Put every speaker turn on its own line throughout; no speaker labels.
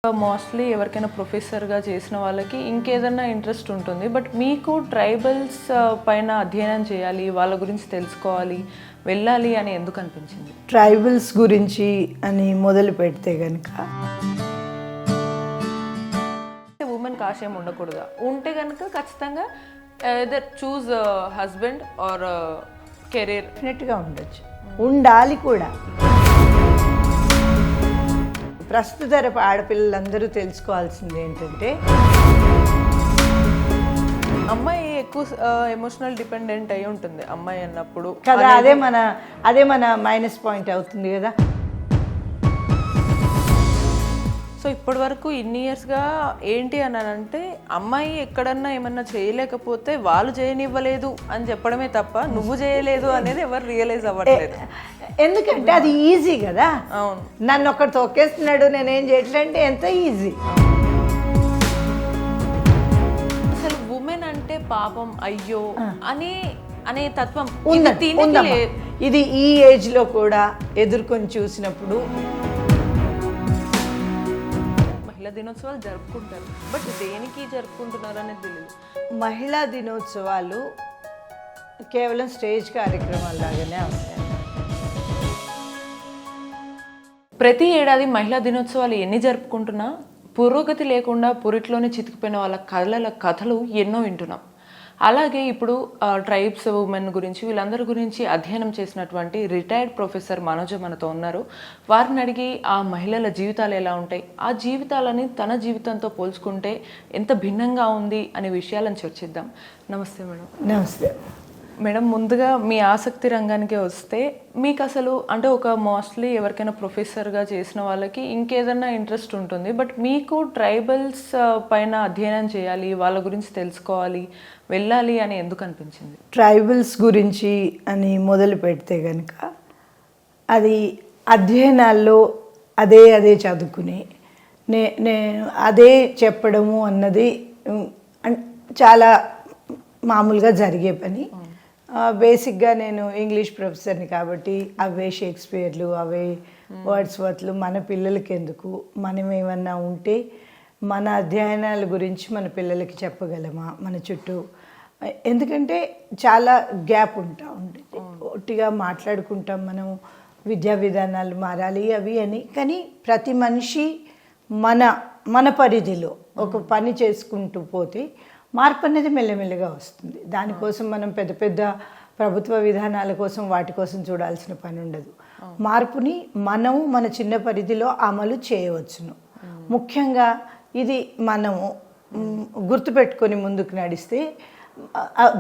Mostly ఎవరికైనా ప్రొఫెసర్గా చేసిన వాళ్ళకి ఇంకేదన్నా ఇంట్రెస్ట్ ఉంటుంది. బట్ మీకు ట్రైబల్స్ పైన అధ్యయనం చేయాలి, వాళ్ళ గురించి తెలుసుకోవాలి, వెళ్ళాలి అని ఎందుకు అనిపించింది?
ట్రైబల్స్ గురించి అని మొదలు పెడితే కనుక
ఉమెన్కి ఆశయం ఉండకూడదా? ఉంటే కనుక ఖచ్చితంగా either choose husband or career
డెఫినెట్గా ఉండొచ్చు, ఉండాలి కూడా. ప్రస్తుత ఆడపిల్లలందరూ తెలుసుకోవాల్సింది ఏంటంటే
అమ్మాయి ఎక్కువ ఎమోషనల్ డిపెండెంట్ అయి ఉంటుంది అమ్మాయి అన్నప్పుడు
కదా. అదే మన మైనస్ పాయింట్ అవుతుంది కదా.
సో ఇప్పటి వరకు ఇన్ని ఇయర్స్గా ఏంటి అని అంటే అమ్మాయి ఎక్కడన్నా ఏమన్నా చేయలేకపోతే వాళ్ళు చేయనివ్వలేదు అని చెప్పడమే తప్ప నువ్వు చేయలేదు అనేది ఎవరు రియలైజ్ అవ్వట్లేదు.
ఎందుకంటే అది ఈజీ కదా.
అవును,
నన్ను ఒకటి తొక్కేస్తున్నాడు నేనేం చేయట్లేదు అంటే ఎంత ఈజీ.
అసలు ఉమెన్ అంటే పాపం అయ్యో అనే తత్వం
ఇది ఈ ఏజ్లో కూడా ఎదుర్కొని చూసినప్పుడు.
మహిళా దినోత్సవాలు జరుపుకుంటారు, బట్ దేనికి జరుపుకుంటున్నారు అనేది తెలియదు.
మహిళా దినోత్సవాలు కేవలం స్టేజ్ కార్యక్రమాల లాగానే ఉంటాయి.
ప్రతి ఏడాది మహిళా దినోత్సవాలు ఎన్ని జరుపుకుంటున్నా పురోగతి లేకుండా పురిట్లోనే చితికిపోయిన వాళ్ళ కథలు ఎన్నో వింటున్నాం. అలాగే ఇప్పుడు ట్రైబ్స్ ఉమెన్ గురించి వీళ్ళందరి గురించి అధ్యయనం చేసినటువంటి రిటైర్డ్ ప్రొఫెసర్ మనోజ మనతో ఉన్నారు. వారిని అడిగి ఆ మహిళల జీవితాలు ఎలా ఉంటాయి, ఆ జీవితాలని తన జీవితంతో పోల్చుకుంటే ఎంత భిన్నంగా ఉంది అనే విషయాలను చర్చిద్దాం. నమస్తే మేడం.
నమస్తే
మేడం. ముందుగా మీ ఆసక్తి రంగానికి వస్తే మీకు అసలు అంటే ఒక మోస్ట్లీ ఎవరికైనా ప్రొఫెసర్గా చేసిన వాళ్ళకి ఇంకేదన్నా ఇంట్రెస్ట్ ఉంటుంది. బట్ మీకు ట్రైబల్స్ పైన అధ్యయనం చేయాలి, వాళ్ళ గురించి తెలుసుకోవాలి, వెళ్ళాలి అని ఎందుకు అనిపించింది?
ట్రైబల్స్ గురించి అని మొదలు పెడితే కనుక అది అధ్యయనాల్లో అదే చదువుకుని నేను అదే చెప్పడము అన్నది చాలా మామూలుగా జరిగే పని. బేసిక్గా నేను ఇంగ్లీష్ ప్రొఫెసర్ని కాబట్టి అవే షేక్స్పియర్లు, అవే వర్డ్స్వర్త్లు మన పిల్లలకి ఎందుకు, మనం ఏమన్నా ఉంటే మన అధ్యయనాల గురించి మన పిల్లలకి చెప్పగలమా మన చుట్టూ? ఎందుకంటే చాలా గ్యాప్ ఉంటా ఉంటుంది. ఒట్టిగా మాట్లాడుకుంటాం మనం విద్యా విధానాలు మారాలి అవి అని, కానీ ప్రతి మనిషి మన పరిధిలో ఒక పని చేసుకుంటూ పోతే మార్పు అనేది మెల్లమెల్లగా వస్తుంది. దానికోసం మనం పెద్ద ప్రభుత్వ విధానాల కోసం వాటి కోసం చూడాల్సిన పని ఉండదు. మార్పుని మనము మన చిన్న పరిధిలో అమలు చేయవచ్చును. ముఖ్యంగా ఇది మనము గుర్తుపెట్టుకొని ముందుకు నడిస్తే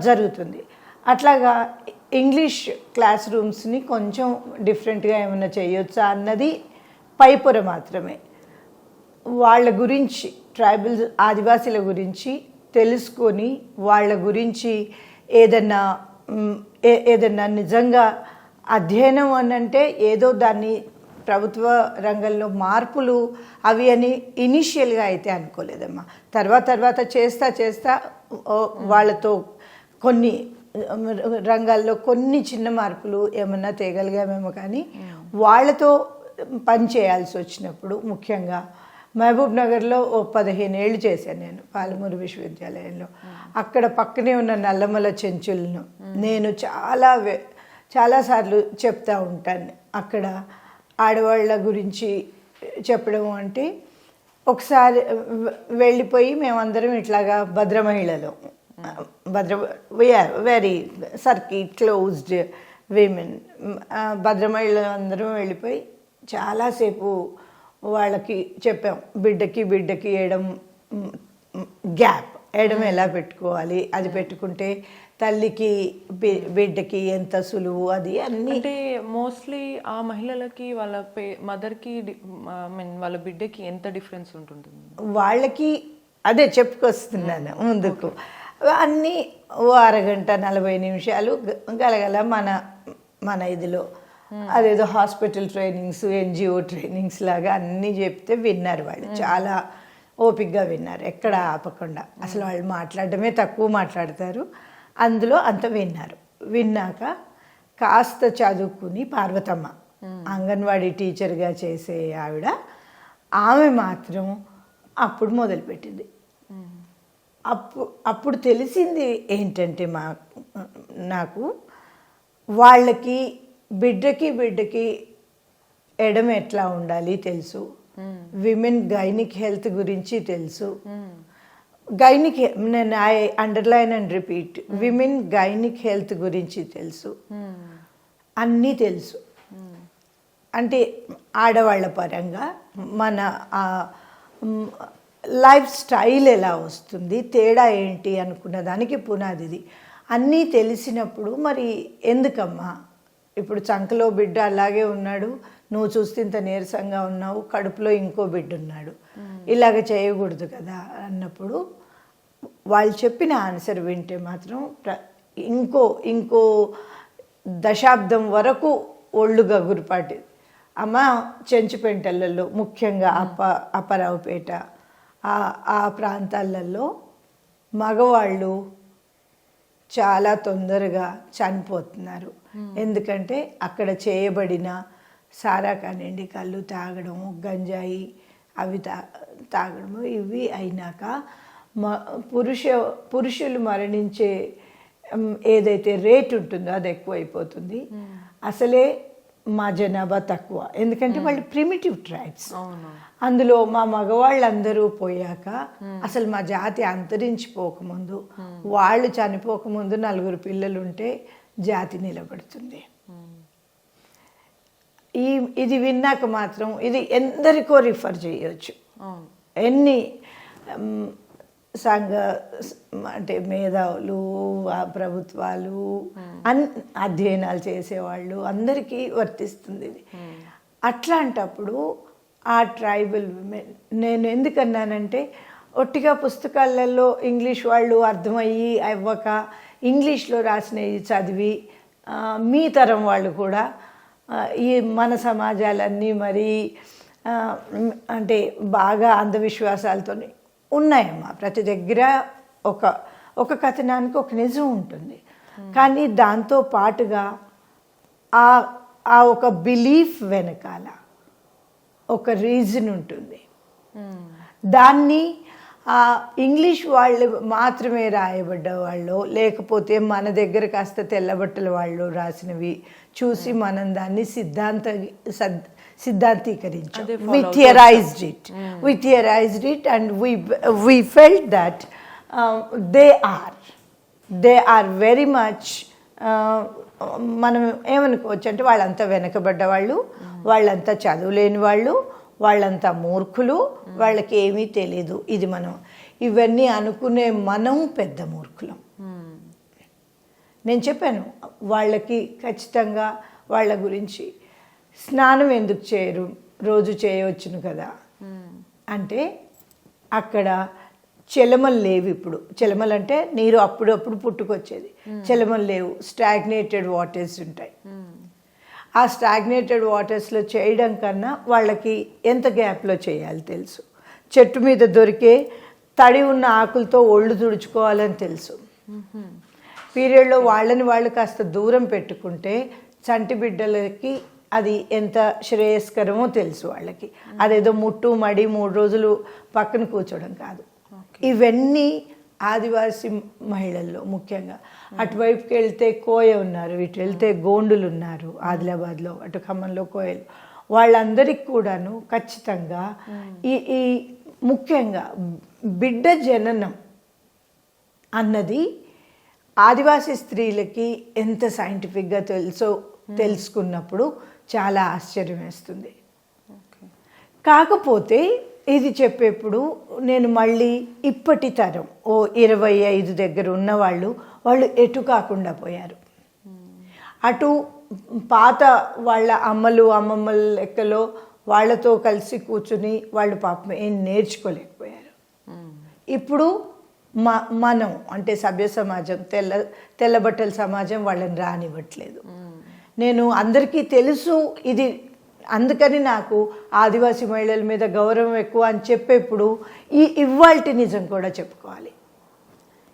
జరుగుతుంది. అట్లాగా ఇంగ్లీష్ క్లాస్ రూమ్స్ని కొంచెం డిఫరెంట్గా ఏమైనా చేయొచ్చా అన్నది పైపొర మాత్రమే. వాళ్ళ గురించి ట్రైబల్ ఆదివాసీల గురించి తెలుసుకొని వాళ్ళ గురించి ఏదన్నా నిజంగా అధ్యయనం అని అంటే ఏదో దాన్ని ప్రభుత్వ రంగంలో మార్పులు అవి అని ఇనీషియల్గా అయితే అనుకోలేదమ్మా. తర్వాత చేస్తా వాళ్ళతో కొన్ని రంగాల్లో కొన్ని చిన్న మార్పులు ఏమన్నా తేగలిగామేమో, కానీ వాళ్ళతో పని చేయాల్సి వచ్చినప్పుడు ముఖ్యంగా మహబూబ్ నగర్లో 15 ఏళ్ళు చేశాను నేను పాలమూరు విశ్వవిద్యాలయంలో. అక్కడ పక్కనే ఉన్న నల్లమల చెంచులను నేను చాలాసార్లు చెప్తా ఉంటాను. అక్కడ ఆడవాళ్ళ గురించి చెప్పడం అంటే ఒకసారి వెళ్ళిపోయి మేమందరం ఇట్లాగా భద్రమహిళలో we are very circuit closed women, భద్రమహిళలు అందరం వెళ్ళిపోయి చాలాసేపు వాళ్ళకి చెప్పాం. బిడ్డకి ఎడం ఎలా పెట్టుకోవాలి, అది పెట్టుకుంటే తల్లికి బిడ్డకి ఎంత సులువు, అది అన్నీ.
అంటే మోస్ట్లీ ఆ మహిళలకి వాళ్ళ మదర్కి వాళ్ళ బిడ్డకి ఎంత డిఫరెన్స్ ఉంటుంది?
వాళ్ళకి అదే చెప్పుకొస్తున్నాను ముందుకు. అన్నీ అరగంట 40 నిమిషాలు గలగల మన ఇదిలో అదేదో హాస్పిటల్ ట్రైనింగ్స్, NGO ట్రైనింగ్స్ లాగా అన్నీ చెప్తే విన్నారు వాళ్ళు. చాలా ఓపికగా విన్నారు, ఎక్కడ ఆపకుండా. అసలు వాళ్ళు మాట్లాడడమే తక్కువ మాట్లాడతారు, అందులో అంత విన్నారు. విన్నాక కాస్త చదువుకుని పార్వతమ్మ అంగన్వాడీ టీచర్గా చేసే ఆవిడ, ఆమె మాత్రం అప్పుడు మొదలుపెట్టింది. అప్పుడు తెలిసింది ఏంటంటే నాకు వాళ్ళకి బిడ్డకి ఎడమ ఎట్లా ఉండాలి తెలుసు, విమెన్ గైనిక్ హెల్త్ గురించి తెలుసు. గైనిక్, నేను I underline and repeat, women gynaec health గురించి తెలుసు, అన్నీ తెలుసు. అంటే ఆడవాళ్ళ పరంగా మన లైఫ్ స్టైల్ ఎలా వస్తుంది, తేడా ఏంటి అనుకున్న దానికి పునాదిది. అన్నీ తెలిసినప్పుడు మరి ఎందుకమ్మా, ఇప్పుడు చంకలో బిడ్డ అలాగే ఉన్నాడు, నువ్వు చూస్తే ఇంత నీరసంగా ఉన్నావు, కడుపులో ఇంకో బిడ్డ ఉన్నాడు, ఇలాగ చేయకూడదు కదా అన్నప్పుడు వాళ్ళు చెప్పిన ఆన్సర్ వింటే మాత్రం ఇంకో దశాబ్దం వరకు ఒళ్ళు గగురుపాటి. అమ్మ చెంచుపెంటలలో ముఖ్యంగా అప్పారావుపేట ఆ ప్రాంతాలలో మగవాళ్ళు చాలా తొందరగా చనిపోతున్నారు. ఎందుకంటే అక్కడ చేయబడిన సారా కానివ్వండి, కళ్ళు తాగడము, గంజాయి అవి తాగడము, ఇవి అయినాక పురుషులు మరణించే ఏదైతే రేట్ ఉంటుందో అది ఎక్కువైపోతుంది. అసలే మా జనాభా తక్కువ, ఎందుకంటే వాళ్ళు ప్రిమిటివ్ ట్రైబ్స్. అందులో మా మగవాళ్ళందరూ పోయాక అసలు మా జాతి అంతరించిపోకముందు, వాళ్ళు చనిపోకముందు 4 పిల్లలు ఉంటే జాతి నిలబడుతుంది. ఇది విన్నాక మాత్రం ఇది ఎందరికో రిఫర్ చేయొచ్చు. ఎన్ని సంఘ అంటే మేధావులు, ప్రభుత్వాలు, అధ్యయనాలు చేసేవాళ్ళు అందరికీ వర్తిస్తుంది ఇది. అట్లాంటప్పుడు ఆ ట్రైబల్ విమెన్, నేను ఎందుకన్నానంటే ఒట్టిగా పుస్తకాలలో ఇంగ్లీష్ వాళ్ళు అర్థమయ్యి అవ్వక ఇంగ్లీష్లో రాసినవి చదివి మీ తరం వాళ్ళు కూడా ఈ మన సమాజాలన్నీ మరి అంటే బాగా అంధవిశ్వాసాలతో ఉన్నాయమ్మా. ప్రతి దగ్గర ఒక కథనానికి ఒక నిజం ఉంటుంది, కానీ దాంతో పాటుగా ఆ ఒక బిలీఫ్ వెనకాల ఒక రీజన్ ఉంటుంది. దాన్ని ఇంగ్లీష్ వాళ్ళు మాత్రమే రాయబడ్డ వాళ్ళు, లేకపోతే మన దగ్గర కాస్త తెల్లబట్టల వాళ్ళు రాసినవి చూసి మనం దాన్ని సిద్ధాంతీకరించాం. We theorized it and we felt that they are very much మనం ఏమనుకోవచ్చు అంటే వాళ్ళంతా వెనకబడ్డ వాళ్ళు, వాళ్ళంతా చదువులేని వాళ్ళు, వాళ్ళంతా మూర్ఖులు, వాళ్ళకి ఏమీ తెలియదు. ఇది ఇవన్నీ అనుకునే మనం పెద్ద మూర్ఖులం. నేను చెప్పాను వాళ్ళకి ఖచ్చితంగా వాళ్ళ గురించి స్నానం ఎందుకు చేయరు, రోజు చేయవచ్చును కదా అంటే అక్కడ చెలమలు లేవు. ఇప్పుడు చెలమలు అంటే నీరు అప్పుడప్పుడు పుట్టుకొచ్చేది, చెలమలు లేవు, స్టాగ్నేటెడ్ వాటర్స్ ఉంటాయి. ఆ స్టాగ్నేటెడ్ వాటర్స్లో చేయడం కన్నా వాళ్ళకి ఎంత గ్యాప్లో చేయాలి తెలుసు. చెట్టు మీద దొరికే తడి ఉన్న ఆకులతో ఒళ్ళు తుడుచుకోవాలని తెలుసు. పీరియడ్లో వాళ్ళని వాళ్ళు కాస్త దూరం పెట్టుకుంటే చంటి బిడ్డలకి అది ఎంత శ్రేయస్కరమో తెలుసు వాళ్ళకి. అదేదో ముట్టు మడి 3 రోజులు పక్కన కూర్చోవడం కాదు. ఇవన్నీ ఆదివాసీ మహిళల్లో ముఖ్యంగా. అటువైపుకి వెళ్తే కోయ ఉన్నారు, ఇటు వెళ్తే గోండులు ఉన్నారు, ఆదిలాబాద్లో, అటు ఖమ్మంలో కోయలు. వాళ్ళందరికీ కూడాను ఖచ్చితంగా ఈ ముఖ్యంగా బిడ్డ జననం అన్నది ఆదివాసీ స్త్రీలకి ఎంత సైంటిఫిక్గా తెలుసుకున్నప్పుడు చాలా ఆశ్చర్యం వేస్తుంది. కాకపోతే ఇది చెప్పేప్పుడు నేను మళ్ళీ ఇప్పటి తరం 25 దగ్గర ఉన్నవాళ్ళు ఎటు కాకుండా పోయారు. అటు పాత వాళ్ళ అమ్మలు అమ్మమ్మల లెక్కలో వాళ్ళతో కలిసి కూర్చుని వాళ్ళు పాపం ఏం నేర్చుకోలేకపోయారు. ఇప్పుడు మనం అంటే సభ్య సమాజం, తెల్లబట్టల సమాజం వాళ్ళని రానివ్వట్లేదు. నేను అందరికీ తెలుసు ఇది, అందుకని నాకు ఆదివాసీ మహిళల మీద గౌరవం ఎక్కువ అని చెప్పేప్పుడు ఇవాల్టి నిజం కూడా చెప్పుకోవాలి.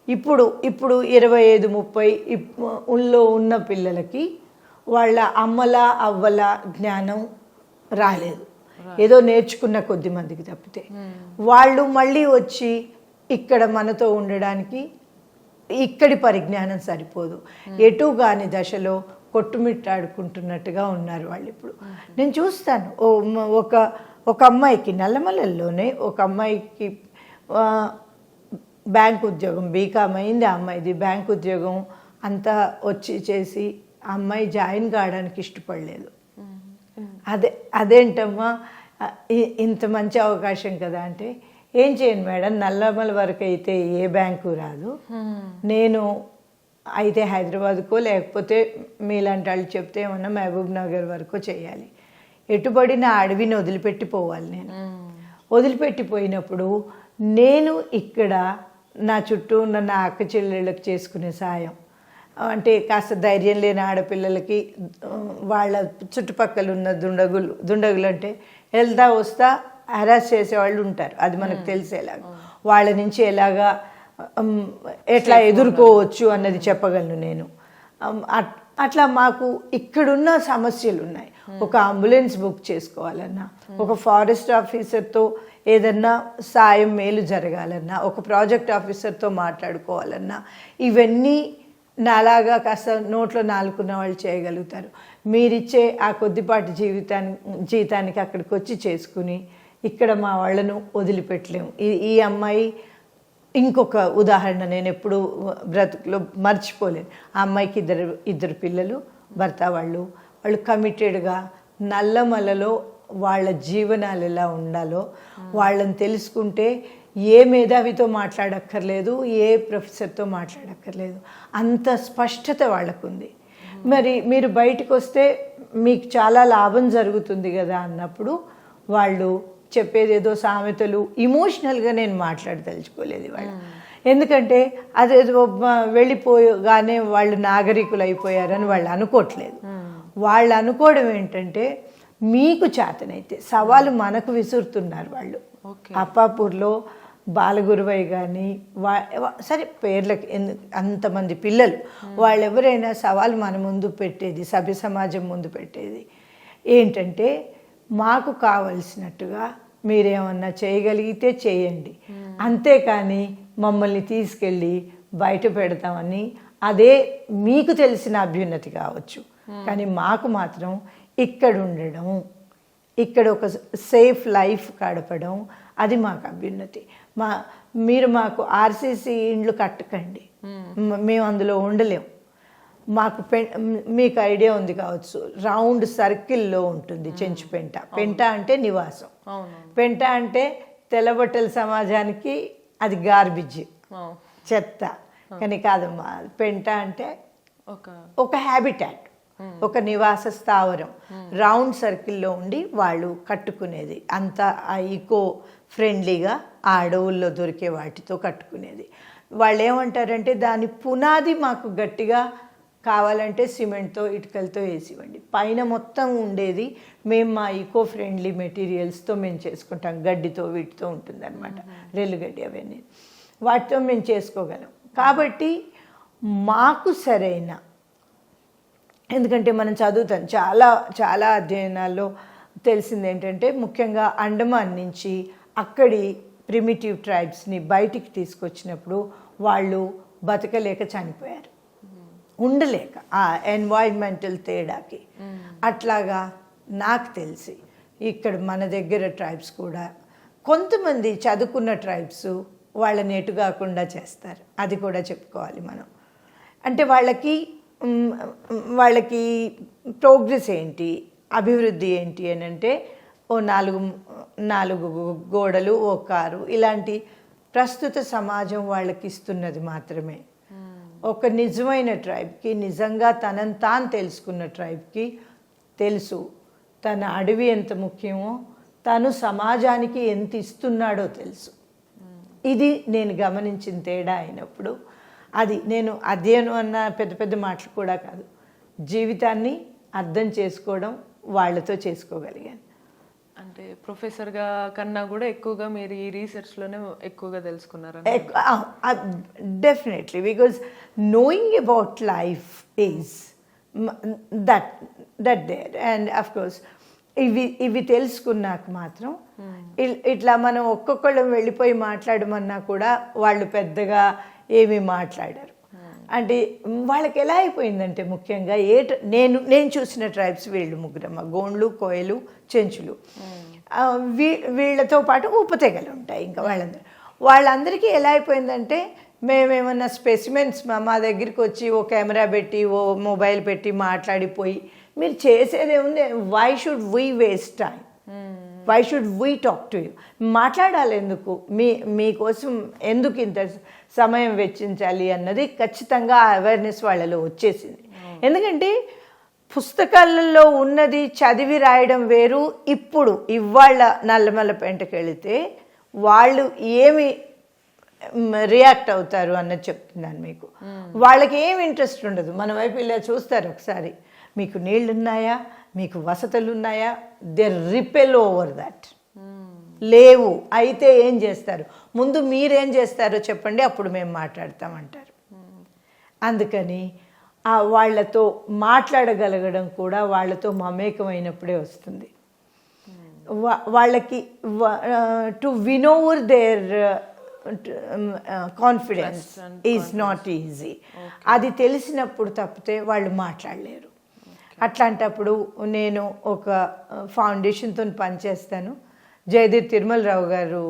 ఇప్పుడు 25-30 ఉన్న పిల్లలకి వాళ్ళ అమ్మల అవ్వల జ్ఞానం రాలేదు. ఏదో నేర్చుకున్న కొద్ది మందికి తప్పితే. వాళ్ళు మళ్ళీ వచ్చి ఇక్కడ మనతో ఉండడానికి ఇక్కడి పరిజ్ఞానం సరిపోదు. ఎటు కాని దశలో కొట్టుమిట్టాడుకుంటున్నట్టుగా ఉన్నారు వాళ్ళు ఇప్పుడు. నేను చూస్తాను ఒక అమ్మాయికి నల్లమల్లల్లోనే ఒక అమ్మాయికి బ్యాంక్ ఉద్యోగం, బీకామ్ అయింది ఆ అమ్మాయిది, బ్యాంక్ ఉద్యోగం అంతా వచ్చి చేసి ఆ అమ్మాయి జాయిన్ కావడానికి ఇష్టపడలేదు. అదేంటమ్మా ఇంత మంచి అవకాశం కదా అంటే, ఏం చేయను మేడం, నల్లమల వరకు అయితే ఏ బ్యాంకు రాదు, నేను అయితే హైదరాబాద్కో లేకపోతే మీలాంటి వాళ్ళు చెప్తే ఏమన్నా మహబూబ్ నగర్ వరకు చేయాలి, ఎటుబడి నా అడవిని వదిలిపెట్టిపోవాలి. నేను వదిలిపెట్టిపోయినప్పుడు నేను ఇక్కడ నా చుట్టూ ఉన్న నా అక్క చెల్లెళ్ళకి చేసుకునే సాయం అంటే, కాస్త ధైర్యం లేని ఆడపిల్లలకి వాళ్ళ చుట్టుపక్కల ఉన్న దుండగులు అంటే వెళ్తా వస్తా హెరాస్ చేసేవాళ్ళు ఉంటారు, అది మనకు తెలిసేలాగా, వాళ్ళ నుంచి ఎట్లా ఎదుర్కోవచ్చు అన్నది చెప్పగలను నేను. అట్లా మాకు ఇక్కడున్న సమస్యలు ఉన్నాయి. ఒక అంబులెన్స్ బుక్ చేసుకోవాలన్నా, ఒక ఫారెస్ట్ ఆఫీసర్తో ఏదన్నా సాయం మేలు జరగాలన్నా, ఒక ప్రాజెక్ట్ ఆఫీసర్తో మాట్లాడుకోవాలన్నా, ఇవన్నీ నాలాగా కాస్త నోట్లో నాలుకున్న వాళ్ళు చేయగలుగుతారు. మీరిచ్చే ఆ కొద్దిపాటి జీతానికి అక్కడికి వచ్చి చేసుకుని ఇక్కడ మా వాళ్ళను వదిలిపెట్టలేము. ఈ అమ్మాయి ఇంకొక ఉదాహరణ నేను ఎప్పుడు బ్రతుకులో మర్చిపోలేను. ఆ అమ్మాయికి ఇద్దరు పిల్లలు, భర్త. వాళ్ళు కమిటెడ్గా నల్లమలలో వాళ్ళ జీవనాలు ఎలా ఉండాలో వాళ్ళని తెలుసుకుంటే ఏ మేధావితో మాట్లాడక్కర్లేదు, ఏ ప్రొఫెసర్తో మాట్లాడక్కర్లేదు, అంత స్పష్టత వాళ్ళకుంది. మరి మీరు బయటకు వస్తే మీకు చాలా లాభం జరుగుతుంది కదా అన్నప్పుడు వాళ్ళు చెప్పేది ఏదో సామెతలు, ఇమోషనల్గా నేను మాట్లాడదలుచుకోలేదు వాళ్ళు. ఎందుకంటే అదేదో వెళ్ళిపోగానే వాళ్ళు నాగరికులు అయిపోయారని వాళ్ళు అనుకోవట్లేదు. వాళ్ళు అనుకోవడం ఏంటంటే, మీకు చేతనైతే సవాలు మనకు విసురుతున్నారు వాళ్ళు. అప్పాపూర్లో బాలగురువయ్య కానీ సరే పేర్లకి అంతమంది పిల్లలు, వాళ్ళు ఎవరైనా సవాలు మన ముందు పెట్టేది, సభ్య సమాజం ముందు పెట్టేది ఏంటంటే, మాకు కావలసినట్టుగా మీరేమన్నా చేయగలిగితే చేయండి, అంతేకాని మమ్మల్ని తీసుకెళ్ళి బయట పెడతామని, అదే మీకు తెలిసిన అభ్యున్నతి కావచ్చు, కానీ మాకు మాత్రం ఇక్కడ ఉండడం, ఇక్కడ ఒక సేఫ్ లైఫ్ గడపడం, అది మాకు అభ్యున్నతి. మీరు మాకు ఆర్సీసీ ఇండ్లు కట్టకండి, మేము అందులో ఉండలేం. మాకు మీకు ఐడియా ఉంది కావచ్చు, రౌండ్ సర్కిల్లో ఉంటుంది చెంచుపెంట. పెంట అంటే నివాసం, పెంట అంటే తెల్లబట్టల సమాజానికి అది గార్బేజ్, చెత్త. కానీ కాదమ్మా, పెంట అంటే ఒక హ్యాబిటాట్, ఒక నివాస స్థావరం, రౌండ్ సర్కిల్లో ఉండి వాళ్ళు కట్టుకునేది. అంతా ఆ ఈకో ఫ్రెండ్లీగా ఆ అడవుల్లో దొరికే వాటితో కట్టుకునేది. వాళ్ళు ఏమంటారంటే, దాని పునాది మాకు గట్టిగా కావాలంటే సిమెంట్తో ఇటుకలతో వేసివ్వండి, పైన మొత్తం ఉండేది మేము మా ఈకో ఫ్రెండ్లీ మెటీరియల్స్తో మేము చేసుకుంటాం, గడ్డితో వీటితో ఉంటుంది అనమాట, రెల్లుగడ్డి అవన్నీ, వాటితో మేము చేసుకోగలం. కాబట్టి మాకు సరైన, ఎందుకంటే మనం చదువుతాం చాలా చాలా అధ్యయనాల్లో తెలిసింది ఏంటంటే, ముఖ్యంగా అండమాన్ నుంచి అక్కడి ప్రిమిటివ్ ట్రైబ్స్ని బయటికి తీసుకొచ్చినప్పుడు వాళ్ళు బతకలేక చనిపోయారు, ఉండలేక, ఆ ఎన్వైర్మెంటల్ తేడాకి. అట్లాగా నాకు తెలిసి ఇక్కడ మన దగ్గర ట్రైబ్స్ కూడా కొంతమంది చదువుకున్న ట్రైబ్స్ వాళ్ళని ఎటు కాకుండా చేస్తారు, అది కూడా చెప్పుకోవాలి మనం. అంటే వాళ్ళకి ప్రోగ్రెస్ ఏంటి, అభివృద్ధి ఏంటి అని అంటే, ఓ నాలుగు గోడలు, ఓ కారు, ఇలాంటి ప్రస్తుత సమాజం వాళ్ళకి ఇస్తున్నది మాత్రమే. ఒక నిజమైన ట్రైబ్కి, నిజంగా తనని తాను తెలుసుకున్న ట్రైబ్కి తెలుసు తన అడవి ఎంత ముఖ్యమో, తను సమాజానికి ఎంత ఇస్తున్నాడో తెలుసు. ఇది నేను గమనించిన తేడా అయినప్పుడు, అది నేను అధ్యయనం అన్న పెద్ద పెద్ద మాటలు కూడా కాదు, జీవితాన్ని అర్థం చేసుకోవడం వాళ్ళతో చేసుకోగలిగాను.
అంటే ప్రొఫెసర్గా కన్నా కూడా ఎక్కువగా మీరు ఈ రీసెర్చ్లోనే ఎక్కువగా తెలుసుకున్నారు.
Definitely, because knowing about life is that there. And of course ఇవి తెలుసుకున్నాక మాత్రం ఇట్లా మనం ఒక్కొక్కళ్ళం వెళ్ళిపోయి మాట్లాడమన్నా కూడా వాళ్ళు పెద్దగా ఏమీ మాట్లాడారు. అంటే వాళ్ళకి ఎలా అయిపోయిందంటే ముఖ్యంగా నేను చూసిన ట్రైబ్స్ వీళ్ళు ముగ్గురమ్మ, గోండ్లు, కోయలు, చెంచులు. వీళ్ళతో పాటు ఉపతెగలు ఉంటాయి. ఇంకా వాళ్ళందరికీ ఎలా అయిపోయిందంటే మేమేమన్నా స్పెసిమెన్స్ మా దగ్గరికి వచ్చి ఓ కెమెరా పెట్టి ఓ మొబైల్ పెట్టి మాట్లాడిపోయి మీరు చేసేది ఏముంది, why should we waste time, why should we talk to you, మాట్లాడాలి ఎందుకు, మీకోసం ఎందుకు ఇంత సమయం వెచ్చించాలి అన్నది ఖచ్చితంగా అవేర్నెస్ వాళ్ళలో వచ్చేసింది. ఎందుకంటే పుస్తకాలలో ఉన్నది చదివి రాయడం వేరు, ఇవాళ నల్లమల్లపేంటకి వెళితే వాళ్ళు ఏమి రియాక్ట్ అవుతారు అన్నది చెప్తున్నాను మీకు. వాళ్ళకి ఏం ఇంట్రెస్ట్ ఉండదు, మన వైపు ఇలా చూస్తారు ఒకసారి, మీకు నీళ్లున్నాయా, మీకు వసతులు ఉన్నాయా, దే రిపెల్ ఓవర్ దట్. లేవు, అయితే ఏం చేస్తారు, ముందు మీరేం చేస్తారో చెప్పండి, అప్పుడు మేము మాట్లాడతామంటారు. అందుకని వాళ్ళతో మాట్లాడగలగడం కూడా వాళ్ళతో మమేకమైనప్పుడే వస్తుంది. వాళ్ళకి to win over their confidence is not easy. అది తెలిసినప్పుడు తప్పితే వాళ్ళు మాట్లాడలేరు. అట్లాంటప్పుడు నేను ఒక ఫౌండేషన్తో పనిచేస్తాను, జయదీప్ తిరుమలరావు గారు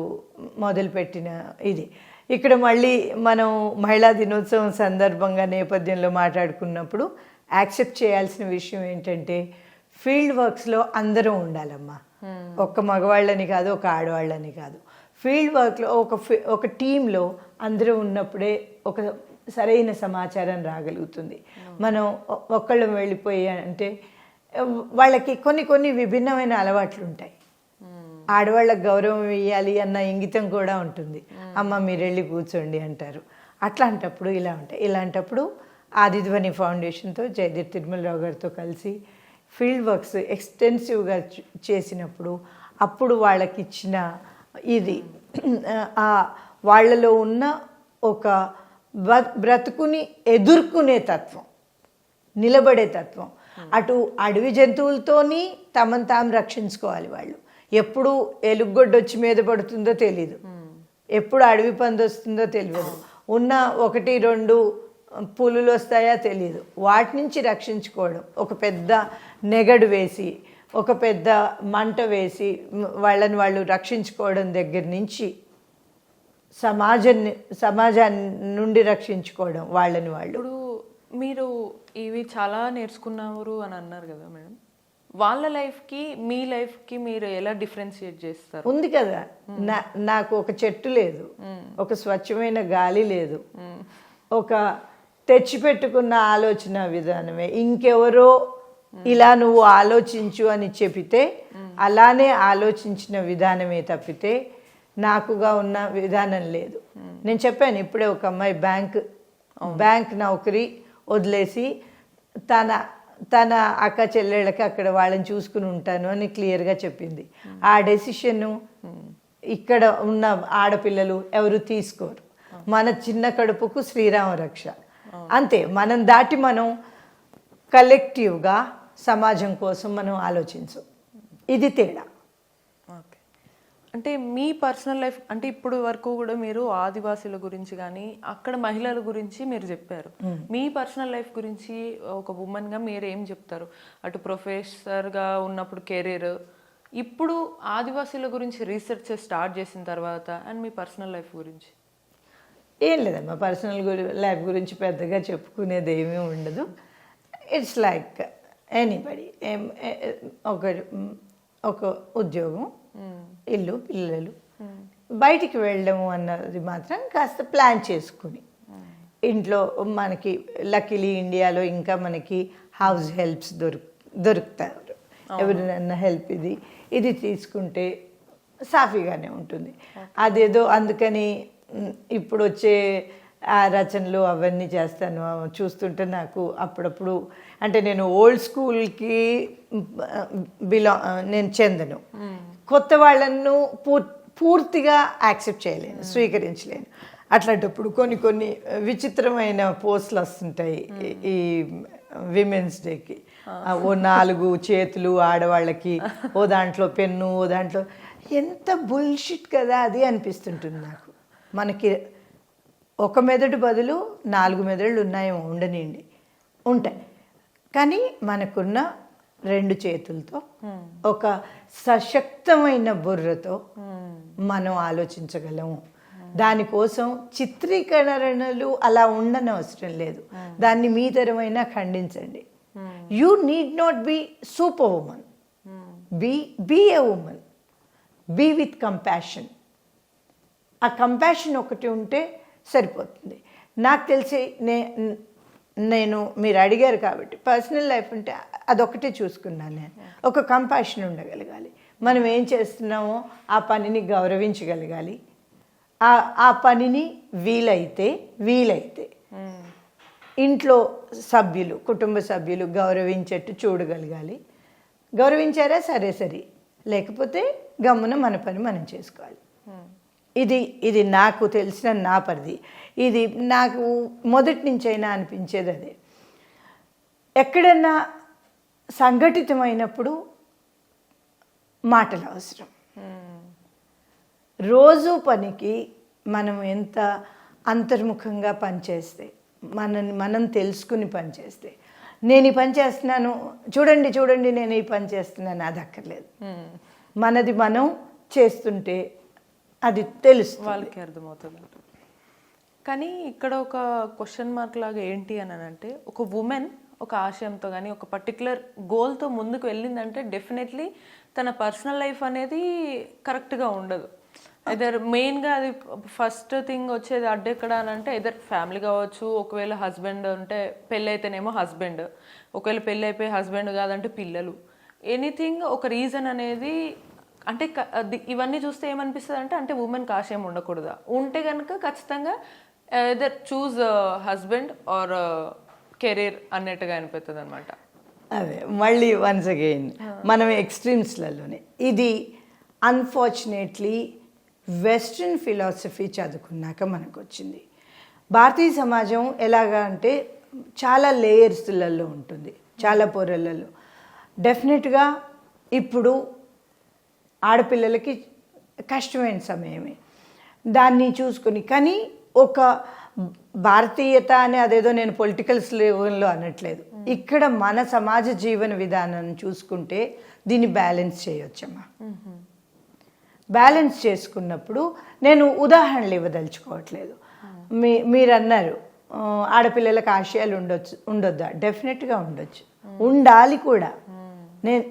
మొదలుపెట్టిన ఇది. ఇక్కడ మళ్ళీ మనం మహిళా దినోత్సవం సందర్భంగా నేపథ్యంలో మాట్లాడుకున్నప్పుడు యాక్సెప్ట్ చేయాల్సిన విషయం ఏంటంటే ఫీల్డ్ వర్క్స్లో అందరూ ఉండాలమ్మా. ఒక్క మగవాళ్ళని కాదు, ఒక ఆడవాళ్ళని కాదు. ఫీల్డ్ వర్క్లో ఒక టీంలో అందరూ ఉన్నప్పుడే ఒక సరైన సమాచారం రాగలుగుతుంది. మనం ఒక్కళ్ళం వెళ్ళిపోయి అంటే వాళ్ళకి కొన్ని విభిన్నమైన అలవాట్లు ఉంటాయి. ఆడవాళ్ళకి గౌరవం ఇవ్వాలి అన్న ఇంగితం కూడా ఉంటుంది. అమ్మ మీరు వెళ్ళి కూర్చోండి అంటారు. అట్లాంటప్పుడు ఇలా ఉంటాయి. ఇలాంటప్పుడు ఆదిధ్వని ఫౌండేషన్తో జయదీప్ తిరుమలరావు గారితో కలిసి ఫీల్డ్ వర్క్స్ ఎక్స్టెన్సివ్గా చేసినప్పుడు అప్పుడు వాళ్ళకి ఇచ్చిన ఇది వాళ్ళలో ఉన్న ఒక బ్రతుకుని ఎదుర్కొనే తత్వం, నిలబడే తత్వం. అటు అడవి జంతువులతోని తమను తాము రక్షించుకోవాలి. వాళ్ళు ఎప్పుడు ఎలుగొడ్డొచ్చి మీద పడుతుందో తెలీదు, ఎప్పుడు అడవి పంది వస్తుందో తెలియదు, ఉన్న 1-2 పులులు వస్తాయా తెలియదు. వాటి నుంచి రక్షించుకోవడం, ఒక పెద్ద నెగడు వేసి ఒక పెద్ద మంట వేసి వాళ్ళని వాళ్ళు రక్షించుకోవడం దగ్గర నుంచి సమాజాన్ని నుండి రక్షించుకోవడం వాళ్ళని వాళ్ళు.
ఇప్పుడు మీరు ఇవి చాలా నేర్చుకున్నారు అని అన్నారు కదా మేడం, వాళ్ళ లైఫ్కి మీ లైఫ్కి మీరు ఎలా డిఫరెన్షియేట్ చేస్తారు?
ఉంది కదా, నాకు ఒక చెట్టు లేదు, ఒక స్వచ్ఛమైన గాలి లేదు, ఒక తెచ్చిపెట్టుకున్న ఆలోచన విధానమే. ఇంకెవరో ఇలా నువ్వు ఆలోచించు అని చెబితే అలానే ఆలోచించిన విధానమే తప్పితే నాకుగా ఉన్న విధానం లేదు. నేను చెప్పాను ఇప్పుడే, ఒక అమ్మాయి బ్యాంక్ నౌకరీ వదిలేసి తన అక్క చెల్లెళ్ళకి అక్కడ వాళ్ళని చూసుకుని ఉంటాను అని క్లియర్గా చెప్పింది. ఆ డెసిషను ఇక్కడ ఉన్న ఆడపిల్లలు ఎవరు తీసుకోరు. మన చిన్న కడుపుకు శ్రీరామ రక్ష అంతే. మనం దాటి మనం కలెక్టివ్గా సమాజం కోసం మనం ఆలోచించు. ఇది తేడా.
ఓకే, అంటే మీ పర్సనల్ లైఫ్ అంటే ఇప్పుడు వరకు కూడా మీరు ఆదివాసీల గురించి కానీ అక్కడ మహిళల గురించి మీరు చెప్పారు. మీ పర్సనల్ లైఫ్ గురించి ఒక ఉమెన్గా మీరు ఏం చెప్తారు? అటు ప్రొఫెసర్గా ఉన్నప్పుడు కెరీర్, ఇప్పుడు ఆదివాసీల గురించి రీసెర్చ్ స్టార్ట్ చేసిన తర్వాత, అండ్ మీ పర్సనల్ లైఫ్ గురించి.
ఏం లేదమ్మా, పర్సనల్ లైఫ్ గురించి పెద్దగా చెప్పుకునేది ఏమీ ఉండదు. It's like anybody. ఒక ఉద్యోగం, ఇల్లు, పిల్లలు, బయటికి వెళ్ళడము అన్నది మాత్రం కాస్త ప్లాన్ చేసుకుని. ఇంట్లో మనకి లక్కీలీ ఇండియాలో ఇంకా మనకి హౌస్ హెల్ప్స్ దొరుకుతారు. ఎవరినన్నా హెల్ప్ ఇది తీసుకుంటే సాఫీగానే ఉంటుంది. అదేదో అందుకని ఇప్పుడు వచ్చే ఆ రచనలు అవన్నీ చేస్తాను. చూస్తుంటే నాకు అప్పుడప్పుడు అంటే నేను ఓల్డ్ స్కూల్కి నేను చెందను. కొత్త వాళ్ళను పూర్తిగా యాక్సెప్ట్ చేయలేను, స్వీకరించలేను. అట్లాంటప్పుడు కొన్ని విచిత్రమైన పోస్టులు వస్తుంటాయి ఈ విమెన్స్ డేకి. ఓ 4 చేతులు ఆడవాళ్ళకి, ఓ దాంట్లో పెన్ను, ఓ దాంట్లో, ఎంత బుల్షిట్ కదా అది అనిపిస్తుంటుంది నాకు. మనకి ఒక మెదడు బదులు 4 మెదళ్ళు ఉన్నాయేమో, ఉండనివ్వండి, ఉంటాయి. కానీ మనకున్న 2 చేతులతో, ఒక సశక్తమైన బుర్రతో మనం ఆలోచించగలము. దానికోసం చిత్రీకరణలు అలా ఉండనవసరం లేదు. దాన్ని మీ తరమైనా ఖండించండి. You need not be super women, be a women, be with compassion. ఆ కంపాషన్ ఒకటి ఉంటే సరిపోతుంది. నాకు తెలిసి నేను మీరు అడిగారు కాబట్టి పర్సనల్ లైఫ్ ఉంటే అదొకటే చూసుకున్నాను నేను. ఒక కంపాషన్ ఉండగలగాలి. మనం ఏం చేస్తున్నామో ఆ పనిని గౌరవించగలగాలి. ఆ పనిని వీలైతే ఇంట్లో సభ్యులు, కుటుంబ సభ్యులు గౌరవించేట్టు చూడగలగాలి. గౌరవించారా సరే, లేకపోతే గమ్మున మన పని మనం చేసుకోవాలి. ఇది నాకు తెలిసిన నా పరిధి. ఇది నాకు మొదటి నుంచైనా అనిపించేది అదే. ఎక్కడన్నా సంఘటితమైనప్పుడు మాటలు అవసరం. రోజు పనికి మనం ఎంత అంతర్ముఖంగా పనిచేస్తే, మనం తెలుసుకుని పనిచేస్తే, నేను ఈ పని చేస్తున్నాను, చూడండి నేను ఈ పని చేస్తున్నాను, అది అక్కర్లేదు. మనది మనం చేస్తుంటే అది తెలుస్తుంది,
వాళ్ళకి అర్థమవుతుంది. కానీ ఇక్కడ ఒక క్వశ్చన్ మార్క్ లాగా ఏంటి అని అంటే, ఒక ఉమెన్ ఒక ఆశయంతో కానీ ఒక పర్టికులర్ గోల్తో ముందుకు వెళ్ళిందంటే డెఫినెట్లీ తన పర్సనల్ లైఫ్ అనేది కరెక్ట్గా ఉండదు. ఎదర్ మెయిన్గా అది ఫస్ట్ థింగ్ వచ్చేది అడ్డెక్కడ అని అంటే, ఎదర్ ఫ్యామిలీ కావచ్చు, ఒకవేళ హస్బెండ్ ఉంటే పెళ్ళి అయితేనేమో హస్బెండ్, ఒకవేళ పెళ్ళి అయిపోయి హస్బెండ్ కాదంటే పిల్లలు, ఎనీథింగ్ ఒక రీజన్ అనేది. అంటే ఇవన్నీ చూస్తే ఏమనిపిస్తుంది అంటే ఉమెన్కి ఆశయం ఉండకూడదా? ఉంటే కనుక ఖచ్చితంగా either choose husband or career అన్నట్టుగా అనిపిస్తుంది అనమాట.
అదే మళ్ళీ వన్స్ అగైన్ మనం ఎక్స్ట్రీమ్స్లలోనే. ఇది అన్ఫార్చునేట్లీ వెస్ట్రన్ ఫిలాసఫీ చదువుకున్నాక మనకు వచ్చింది. భారతీయ సమాజం ఎలాగా అంటే చాలా లేయర్స్లలో ఉంటుంది, చాలా పొరలలో. డెఫినెట్గా ఇప్పుడు ఆడపిల్లలకి కష్టమైన సమయమే, దాన్ని చూసుకొని. కానీ ఒక భారతీయత అని అదేదో నేను పొలిటికల్స్ లెవెల్లో అనట్లేదు. ఇక్కడ మన సమాజ జీవన విధానాన్ని చూసుకుంటే దీన్ని బ్యాలెన్స్ చేయొచ్చమ్మా. బ్యాలెన్స్ చేసుకున్నప్పుడు నేను ఉదాహరణలు ఇవ్వదలుచుకోవట్లేదు. మీరు అన్నారు ఆడపిల్లలకు ఆశయాలు ఉండొద్దా? డెఫినెట్గా ఉండొచ్చు, ఉండాలి కూడా.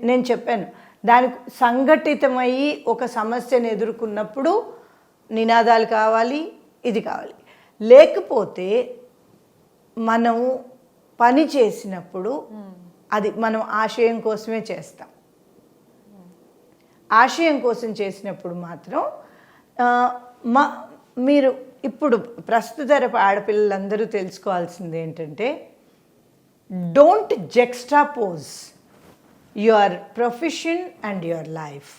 నేను చెప్పాను, దానికి సంఘటితమయ్యి ఒక సమస్యను ఎదుర్కొన్నప్పుడు నినాదాలు కావాలి, ఇది కావాలి. లేకపోతే మనము పని చేసినప్పుడు అది మనం ఆశయం కోసమే చేస్తాం. ఆశయం కోసం చేసినప్పుడు మాత్రం మీరు ఇప్పుడు ప్రస్తుత ఆడపిల్లలందరూ తెలుసుకోవాల్సింది ఏంటంటే, don't extrapolate your profession and your life.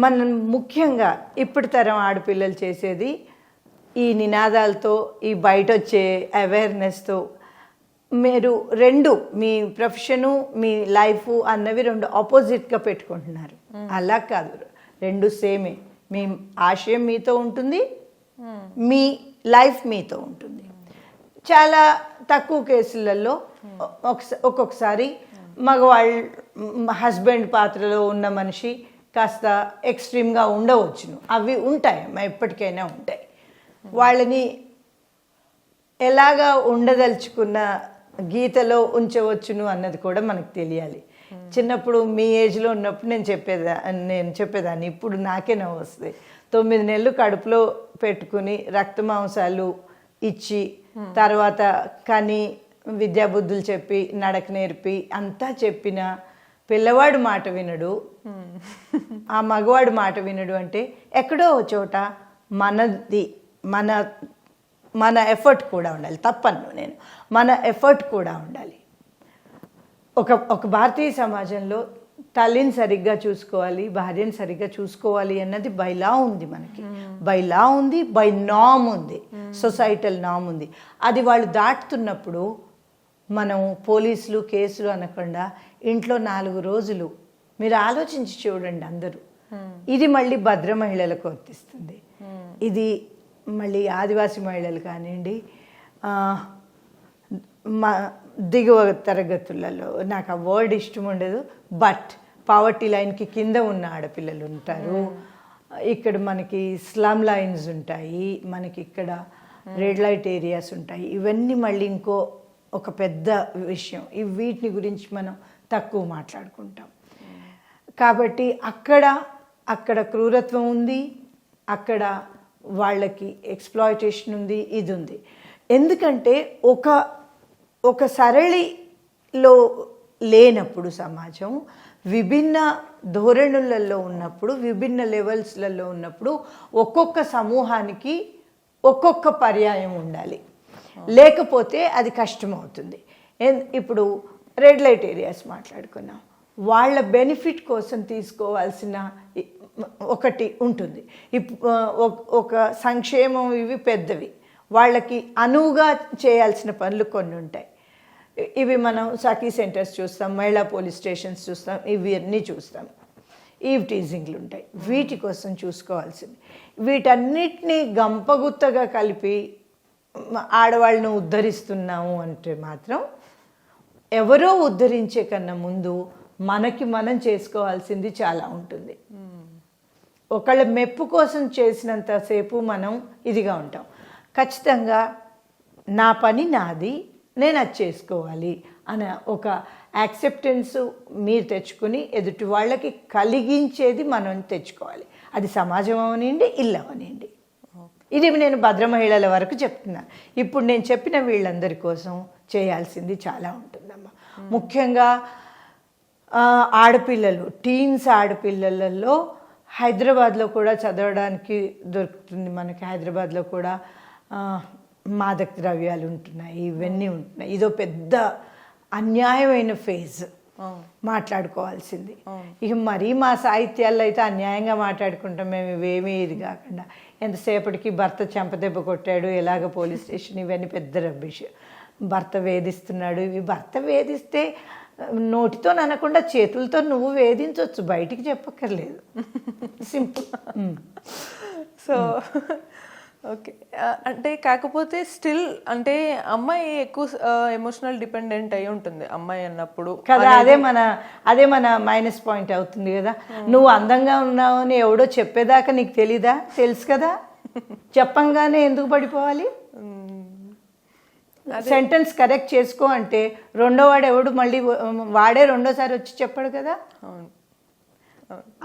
మనం ముఖ్యంగా ఇప్పుడు తరం ఆడపిల్లలు చేసేది ఈ నినాదాలతో, ఈ బయట వచ్చే అవేర్నెస్తో మీరు రెండు, మీ ప్రొఫెషను మీ లైఫ్ అన్నవి రెండు ఆపోజిట్గా పెట్టుకుంటున్నారు. అలా కాదు, రెండు సేమే. మీ ఆశయం మీతో ఉంటుంది, మీ లైఫ్ మీతో ఉంటుంది. చాలా తక్కువ కేసులలో ఒక్కొక్కసారి మగవాళ్ళు హస్బెండ్ పాత్రలో ఉన్న మనిషి కాస్త ఎక్స్ట్రీమ్గా ఉండవచ్చును, అవి ఉంటాయి, ఎప్పటికైనా ఉంటాయి. వాళ్ళని ఎలాగా ఉండదలుచుకున్న గీతలో ఉంచవచ్చును అన్నది కూడా మనకు తెలియాలి. చిన్నప్పుడు మీ ఏజ్లో ఉన్నప్పుడు నేను చెప్పేదాన్ని, ఇప్పుడు నాకే నవ్వు వస్తుంది. 9 నెలలు కడుపులో పెట్టుకుని రక్త మాంసాలు ఇచ్చి తర్వాత కానీ విద్యాబుద్ధులు చెప్పి నడక నేర్పి అంతా చెప్పిన పిల్లవాడు మాట వినడు, ఆ మగవాడు మాట వినడు అంటే ఎక్కడో చోట మనది మన ఎఫర్ట్ కూడా ఉండాలి. తప్పను నేను, మన ఎఫర్ట్ కూడా ఉండాలి. ఒక భారతీయ సమాజంలో తల్లిని సరిగ్గా చూసుకోవాలి, భార్యను సరిగ్గా చూసుకోవాలి అన్నది బై లా ఉంది. మనకి బై లా ఉంది, బై నామ్ ఉంది, సొసైటల్ నామ్ ఉంది. అది వాళ్ళు దాటుతున్నప్పుడు మనం పోలీసులు కేసులు అనకుండా ఇంట్లో 4 రోజులు మీరు ఆలోచించి చూడండి అందరూ. ఇది మళ్ళీ భద్ర మహిళలకు వర్తిస్తుంది. ఇది మళ్ళీ ఆదివాసీ మహిళలు కానివ్వండి, మా దిగువ తరగతులలో, నాకు ఆ వర్డ్ ఇష్టం ఉండదు, బట్ పావర్టీ లైన్కి కింద ఉన్న ఆడపిల్లలు ఉంటారు. ఇక్కడ మనకి స్లమ్ లైన్స్ ఉంటాయి, మనకి ఇక్కడ రెడ్ లైట్ ఏరియాస్ ఉంటాయి. ఇవన్నీ మళ్ళీ ఒక పెద్ద విషయం. వీటిని గురించి మనం తక్కువ మాట్లాడుకుంటాం. కాబట్టి అక్కడ క్రూరత్వం ఉంది, అక్కడ వాళ్ళకి ఎక్స్ప్లాయిటేషన్ ఉంది, ఇది ఉంది. ఎందుకంటే ఒక సరళిలో లేనప్పుడు సమాజం విభిన్న ధోరణులలో ఉన్నప్పుడు, విభిన్న లెవెల్స్లలో ఉన్నప్పుడు ఒక్కొక్క సమూహానికి ఒక్కొక్క పర్యాయం ఉండాలి. లేకపోతే అది కష్టమవుతుంది. ఇప్పుడు రెడ్ లైట్ ఏరియాస్ మాట్లాడుకున్నాం. వాళ్ళ బెనిఫిట్ కోసం తీసుకోవాల్సిన ఒకటి ఉంటుంది. ఒక సంక్షేమం, ఇవి పెద్దవి, వాళ్ళకి అనువుగా చేయాల్సిన పనులు కొన్ని ఉంటాయి. ఇవి మనం సఖీ సెంటర్స్ చూస్తాం, మహిళా పోలీస్ స్టేషన్స్ చూస్తాం, ఇవన్నీ చూస్తాం. ఈవ్ టీజింగ్లు ఉంటాయి, వీటి కోసం చూసుకోవాల్సింది. వీటన్నిటినీ గంపగుత్తగా కలిపి ఆడవాళ్ళను ఉద్ధరిస్తున్నాము అంటే మాత్రం ఎవరో ఉద్ధరించే కన్నా ముందు మనం చేసుకోవాల్సింది చాలా ఉంటుంది. ఒకళ్ళ మెప్పు కోసం చేసినంతసేపు మనం ఇదిగా ఉంటాం. ఖచ్చితంగా నా పని నాది, నేను అది చేసుకోవాలి అనే ఒక యాక్సెప్టెన్స్ మీరు తెచ్చుకుని ఎదుటి వాళ్ళకి కలిగించేది మనం తెచ్చుకోవాలి. అది సమాజం అవనివ్వండి, ఇల్లు అవనివ్వండి. ఇది నేను భద్ర మహిళల వరకు చెప్తున్నాను. ఇప్పుడు నేను చెప్పిన వీళ్ళందరి కోసం చేయాల్సింది చాలా ఉంటుందమ్మా. ముఖ్యంగా ఆడపిల్లలు, టీన్స్ ఆడపిల్లలలో హైదరాబాద్లో కూడా చదవడానికి దొరుకుతుంది మనకి. హైదరాబాద్లో కూడా మాదక ద్రవ్యాలు ఉంటున్నాయి, ఇవన్నీ ఉంటున్నాయి. ఇదో పెద్ద అన్యాయమైన ఫేజ్ మాట్లాడుకోవాల్సింది. ఇక మరీ మా సాహిత్యాల్లో అయితే అన్యాయంగా మాట్లాడుకుంటాం మేము. ఇవేమీ ఇది కాకుండా ఎంతసేపటికి భర్త చెంపదెబ్బ కొట్టాడు, ఎలాగ పోలీస్ స్టేషన్, ఇవన్నీ పెద్ద రబ్బిష్. భర్త వేధిస్తున్నాడు, ఇవి భర్త వేధిస్తే నోటితో అనకుండా చేతులతో నువ్వు వేధించవచ్చు, బయటికి చెప్పక్కర్లేదు. సింపుల్.
So okay. అంటే కాకపోతే స్టిల్ అంటే అమ్మాయి ఎక్కువ ఎమోషనల్ డిపెండెంట్ అయి ఉంటుంది అమ్మాయి అన్నప్పుడు
కదా. అదే మన మైనస్ పాయింట్ అవుతుంది కదా. నువ్వు అందంగా ఉన్నావు అని ఎవడో చెప్పేదాకా నీకు తెలీదా? తెలుసు కదా, చెప్పంగానే ఎందుకు పడిపోవాలి? సెంటెన్స్ కరెక్ట్ చేసుకో అంటే రెండో వాడు ఎవడు మళ్ళీ వాడే రెండోసారి వచ్చి చెప్పాడు కదా.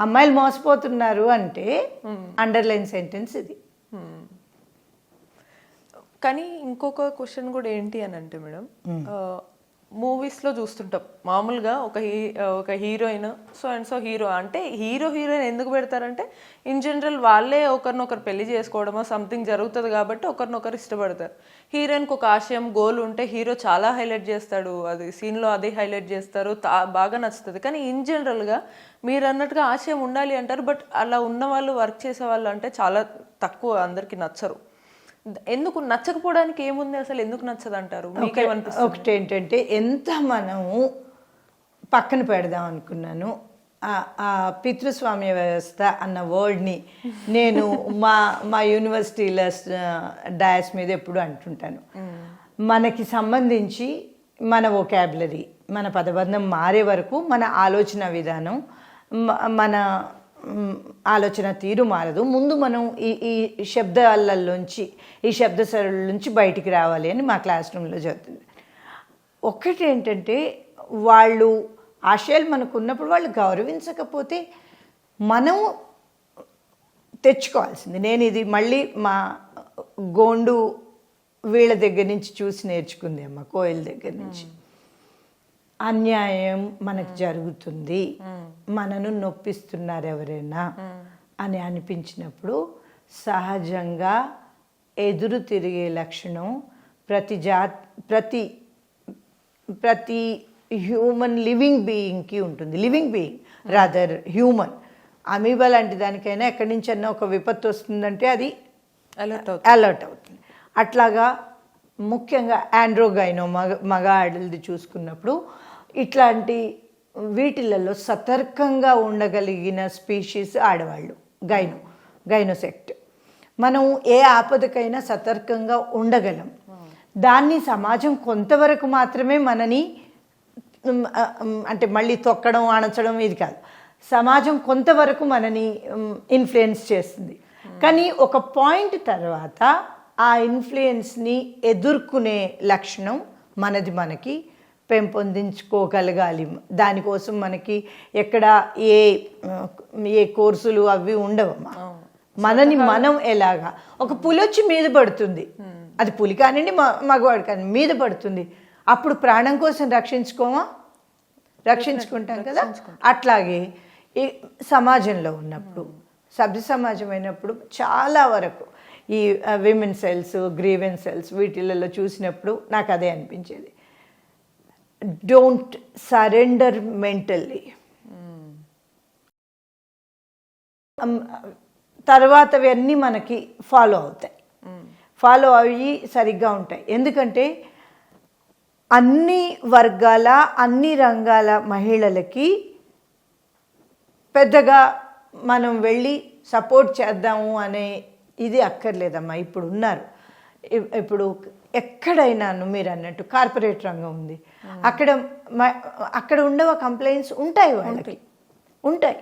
అమ్మాయిలు మోసపోతున్నారు అంటే అండర్లైన్ సెంటెన్స్ ఇది.
కానీ ఇంకొక క్వశ్చన్ కూడా ఏంటి అని అంటే మేడం, మూవీస్లో చూస్తుంటాం మామూలుగా ఒక heroine so and so hero అంటే హీరోయిన్ ఎందుకు పెడతారంటే ఇన్ జనరల్ వాళ్ళే ఒకరినొకరు పెళ్లి చేసుకోవడమో సంథింగ్ జరుగుతుంది కాబట్టి ఒకరినొకరు ఇష్టపడతారు. హీరోయిన్కి ఒక ఆశయం, గోల్ ఉంటే హీరో చాలా హైలైట్ చేస్తాడు, అది సీన్లో అదే హైలైట్ చేస్తారు, బాగా నచ్చుతుంది. కానీ ఇన్ జనరల్గా మీరు అన్నట్టుగా ఆశయం ఉండాలి అంటారు, బట్ అలా ఉన్న వాళ్ళు, వర్క్ చేసే వాళ్ళు అంటే చాలా తక్కువ, అందరికి నచ్చరు. ఎందుకు నచ్చకపోవడానికి ఏముంది, అసలు ఎందుకు నచ్చదు అంటారు?
ఒకటి ఏంటంటే ఎంత మనము పక్కన పెడదాం అనుకున్నాను, ఆ పితృస్వామ్య వ్యవస్థ అన్న వర్డ్ని నేను మా యూనివర్సిటీల డయాస్ మీద ఎప్పుడు అంటుంటాను. మనకి సంబంధించి మన వొకాబులరీ, మన పదబంధం మారే వరకు మన ఆలోచన విధానం, మన ఆలోచన తీరు మారదు. ముందు మనం ఈ శబ్దాలలోంచి, ఈ శబ్ద సరళ నుంచి బయటికి రావాలి అని మా క్లాస్ రూమ్లో చదువుతుంది. ఒక్కటి ఏంటంటే వాళ్ళు ఆశయాలు మనకు ఉన్నప్పుడు వాళ్ళు గౌరవించకపోతే మనం తెచ్చుకోవాల్సింది. నేను ఇది మళ్ళీ మా గోండు వీళ్ళ దగ్గర నుంచి చూసి నేర్చుకుంది అమ్మ, కోయిల్ దగ్గర నుంచి. అన్యాయం మనకు జరుగుతుంది, మనను నొప్పిస్తున్నారు ఎవరైనా అని అనిపించినప్పుడు సహజంగా ఎదురు తిరిగే లక్షణం ప్రతి హ్యూమన్ లివింగ్ బీయింగ్కి ఉంటుంది. Living being rather human. Amoeba లాంటి దానికైనా ఎక్కడి నుంచి అన్నా ఒక విపత్తు వస్తుందంటే అది అలర్ట్ అవుతుంది. అట్లాగా ముఖ్యంగా ఆండ్రోగైనో మగ ఆడలది చూసుకున్నప్పుడు ఇట్లాంటి వీటిలలో సతర్కంగా ఉండగలిగిన స్పీషీస్ ఆడవాళ్ళు గైనోసెక్ట్. మనం ఏ ఆపదకైనా సతర్కంగా ఉండగలం. దాన్ని సమాజం కొంతవరకు మాత్రమే మనని అంటే మళ్ళీ తొక్కడం అణచడం ఇది కాదు, సమాజం కొంతవరకు మనని ఇన్ఫ్లుయెన్స్ చేస్తుంది. కానీ ఒక పాయింట్ తర్వాత ఆ ఇన్ఫ్లుయెన్స్ని ఎదుర్కొనే లక్షణం మనకి పెంపొందించుకోగలగాలి. దానికోసం మనకి ఎక్కడ ఏ కోర్సులు అవి ఉండవమ్మా. మనని మనం ఎలాగా, ఒక పులి వచ్చి మీద పడుతుంది, అది పులి కానివ్వండి మగవాడు కానీ మీద పడుతుంది, అప్పుడు ప్రాణం కోసం రక్షించుకుంటాం కదా. అట్లాగే ఈ సమాజంలో ఉన్నప్పుడు, సభ్య సమాజం అయినప్పుడు చాలా వరకు ఈ విమెన్ సెల్స్, గ్రీవెన్స్ సెల్స్ వీటిలలో చూసినప్పుడు నాకు అదే అనిపించేది. Don't surrender mentally. తర్వాతవన్నీ మనకి ఫాలో అయ్యి సరిగ్గా ఉంటాయి. ఎందుకంటే అన్ని వర్గాల అన్ని రంగాల మహిళలకి పెద్దగా మనం వెళ్ళి సపోర్ట్ చేద్దాము అనే ఇది అక్కర్లేదమ్మా. ఇప్పుడు ఉన్నారు, ఇప్పుడు ఎక్కడైనాను మీరు అన్నట్టు కార్పొరేట్ రంగం ఉంది, అక్కడ ఉండవ కంప్లైంట్స్ ఉంటాయి, వాళ్ళకి ఉంటాయి.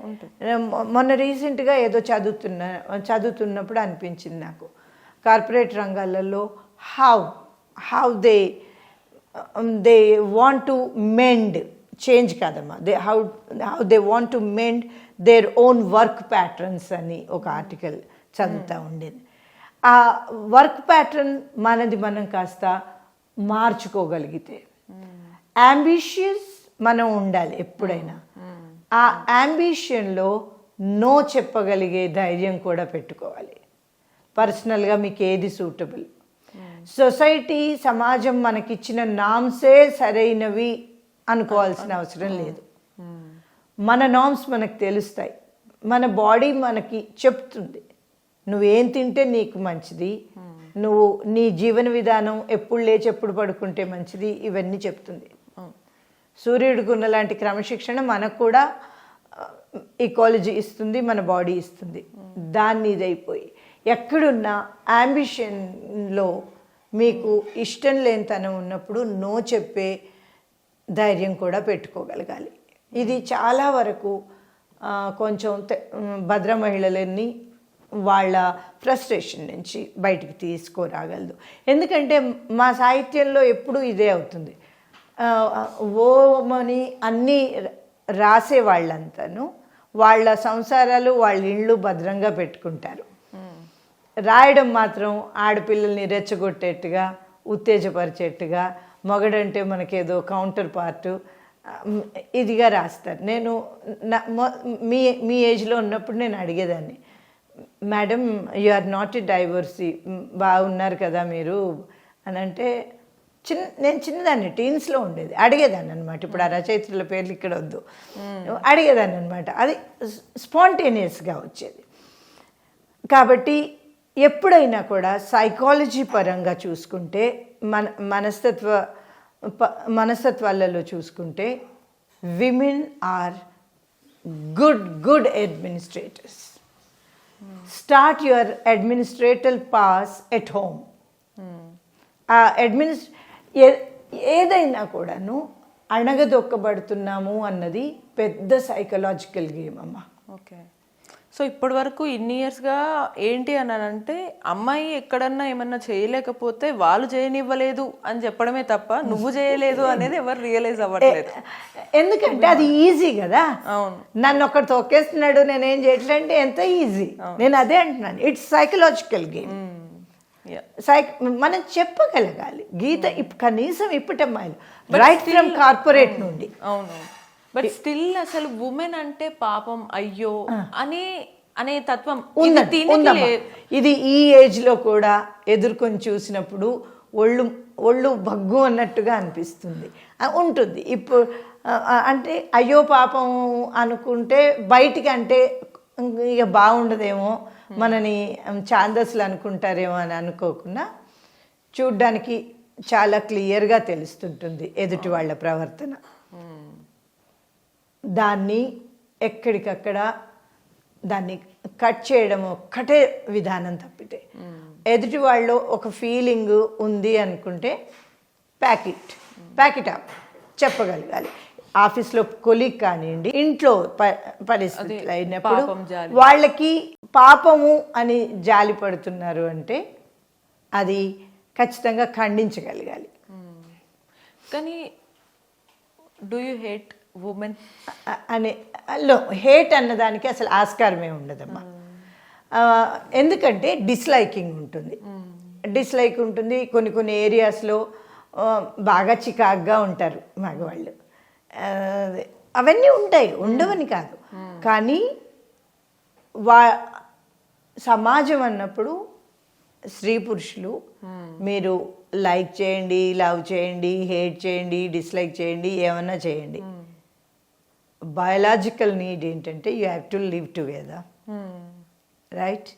మొన్న రీసెంట్గా ఏదో చదువుతున్నప్పుడు అనిపించింది నాకు, కార్పొరేట్ రంగాలలో how they want to mend, change కాదమ్మా, how they want to mend their own work patterns అని ఒక ఆర్టికల్ చదువుతూ ఉండేది. ఆ వర్క్ ప్యాటర్న్ మనం కాస్త మార్చుకోగలిగితే, అంబిషియస్ మనం ఉండాలి ఎప్పుడైనా. ఆ అంబిషన్లో నో చెప్పగలిగే ధైర్యం కూడా పెట్టుకోవాలి. పర్సనల్గా మీకు ఏది సూటబుల్, సొసైటీ సమాజం మనకిచ్చిన నామ్సే సరైనవి అనుకోవాల్సిన అవసరం లేదు. మన నామ్స్ మనకు తెలుస్తాయి, మన బాడీ మనకి చెప్తుంది నువ్వేం తింటే నీకు మంచిది, నువ్వు నీ జీవన విధానం ఎప్పుడు లేచి ఎప్పుడు పడుకుంటే మంచిది, ఇవన్నీ చెప్తుంది. సూర్యుడికి ఉన్న లాంటి క్రమశిక్షణ మనకు కూడా ఈకాలజీ ఇస్తుంది, మన బాడీ ఇస్తుంది. దాన్ని ఇదైపోయి ఎక్కడున్నా అంబిషన్లో మీకు ఇష్టం లేనితనం ఉన్నప్పుడు నో చెప్పే ధైర్యం కూడా పెట్టుకోగలగాలి. ఇది చాలా వరకు కొంచెం భద్ర మహిళలని వాళ్ళ ఫ్రస్ట్రేషన్ నుంచి బయటికి తీసుకురాగలదు. ఎందుకంటే మా సాహిత్యంలో ఎప్పుడూ ఇదే అవుతుంది, ఓమని అన్నీ రాసే వాళ్ళంతాను వాళ్ళ సంసారాలు వాళ్ళ ఇళ్ళు భద్రంగా పెట్టుకుంటారు. రాయడం మాత్రం ఆడపిల్లల్ని రెచ్చగొట్టేట్టుగా, ఉత్తేజపరిచేట్టుగా, మగడంటే మనకేదో కౌంటర్ పార్టు ఇదిగా రాస్తారు. నేను మీ ఏజ్లో ఉన్నప్పుడు నేను అడిగేదాన్ని, madam you are not a divorcee, బాగున్నారు కదా మీరు అని అంటే, నేను చిన్నదాన్ని టీన్స్లో ఉండేది, అడిగేదాన్ని అనమాట. ఇప్పుడు ఆ రచయిత్రుల పేర్లు ఇక్కడ వద్దు, అడిగేదాన్ని అనమాట. అది స్పాంటేనియస్గా వచ్చేది. కాబట్టి ఎప్పుడైనా కూడా సైకాలజీ పరంగా చూసుకుంటే, మనస్తత్వాలలో చూసుకుంటే women are good administrators. Start your administrative pass at home. ఆ ఏదైనా కూడాను అణగదొక్కబడుతున్నాము అన్నది పెద్ద సైకలాజికల్ గేమ్ అమ్మ.
ఓకే, సో ఇప్పటి వరకు ఇన్ని ఇయర్స్గా ఏంటి అని అంటే, అమ్మాయి ఎక్కడన్నా ఏమన్నా చేయలేకపోతే వాళ్ళు చేయనివ్వలేదు అని చెప్పడమే తప్ప నువ్వు చేయలేదు అనేది ఎవరు రియలైజ్ అవ్వట్లేదు.
ఎందుకంటే అది ఈజీ కదా. అవును, నన్ను ఒకటి తొక్కేస్తున్నాడు నేనేం చేయట్లేదు అంటే ఎంత ఈజీ. నేను అదే అంటున్నాను, ఇట్స్ సైకలాజికల్ గేమ్. మనం చెప్పగలగాలి గీత, కనీసం ఇప్పటమ్మాయిలు రైట్ ఫ్రమ్ కార్పొరేట్ నుండి.
అవును, బట్ స్టిల్ అసలు ఉమెన్ అంటే పాపం అయ్యో అనే తత్వం
ఇది ఈ ఏజ్లో కూడా ఎదుర్కొని చూసినప్పుడు ఒళ్ళు భగ్గు అన్నట్టుగా అనిపిస్తుంది, ఉంటుంది. ఇప్పుడు అంటే అయ్యో పాపం అనుకుంటే బయటికి అంటే ఇక బాగుండదేమో, మనని ఛాందస్లు అనుకుంటారేమో అని అనుకోకుండా చూడ్డానికి చాలా క్లియర్గా తెలుస్తుంటుంది ఎదుటి వాళ్ళ ప్రవర్తన. దాన్ని ఎక్కడికక్కడ దాన్ని కట్ చేయడం ఒక్కటే విధానం తప్పితే, ఎదుటి వాళ్ళు ఒక ఫీలింగ్ ఉంది అనుకుంటే ప్యాకెట్ ఆప్ చెప్పగలగాలి. ఆఫీస్లో కొలీగ్ కానివ్వండి, ఇంట్లో పరిస్థితులు అయినప్పుడు వాళ్ళకి పాపము అని జాలి పడుతున్నారు అంటే అది ఖచ్చితంగా ఖండించగలగాలి.
కానీ డూ యూ హేట్ ఉమెన్
అని హేట్ అన్నదానికి అసలు ఆస్కారమే ఉండదమ్మా. ఎందుకంటే డిస్లైకింగ్ ఉంటుంది. కొన్ని ఏరియాస్లో బాగా చికాగ్గా ఉంటారు మగవాళ్ళు. అవన్నీ ఉంటాయి, ఉండవని కాదు. కానీ సమాజం అన్నప్పుడు స్త్రీ పురుషులు మీరు లైక్ చేయండి, లవ్ చేయండి, హేట్ చేయండి, డిస్లైక్ చేయండి, ఏమన్నా చేయండి. బయలాజికల్ నీడ్ ఏంటంటే you have to live together, right?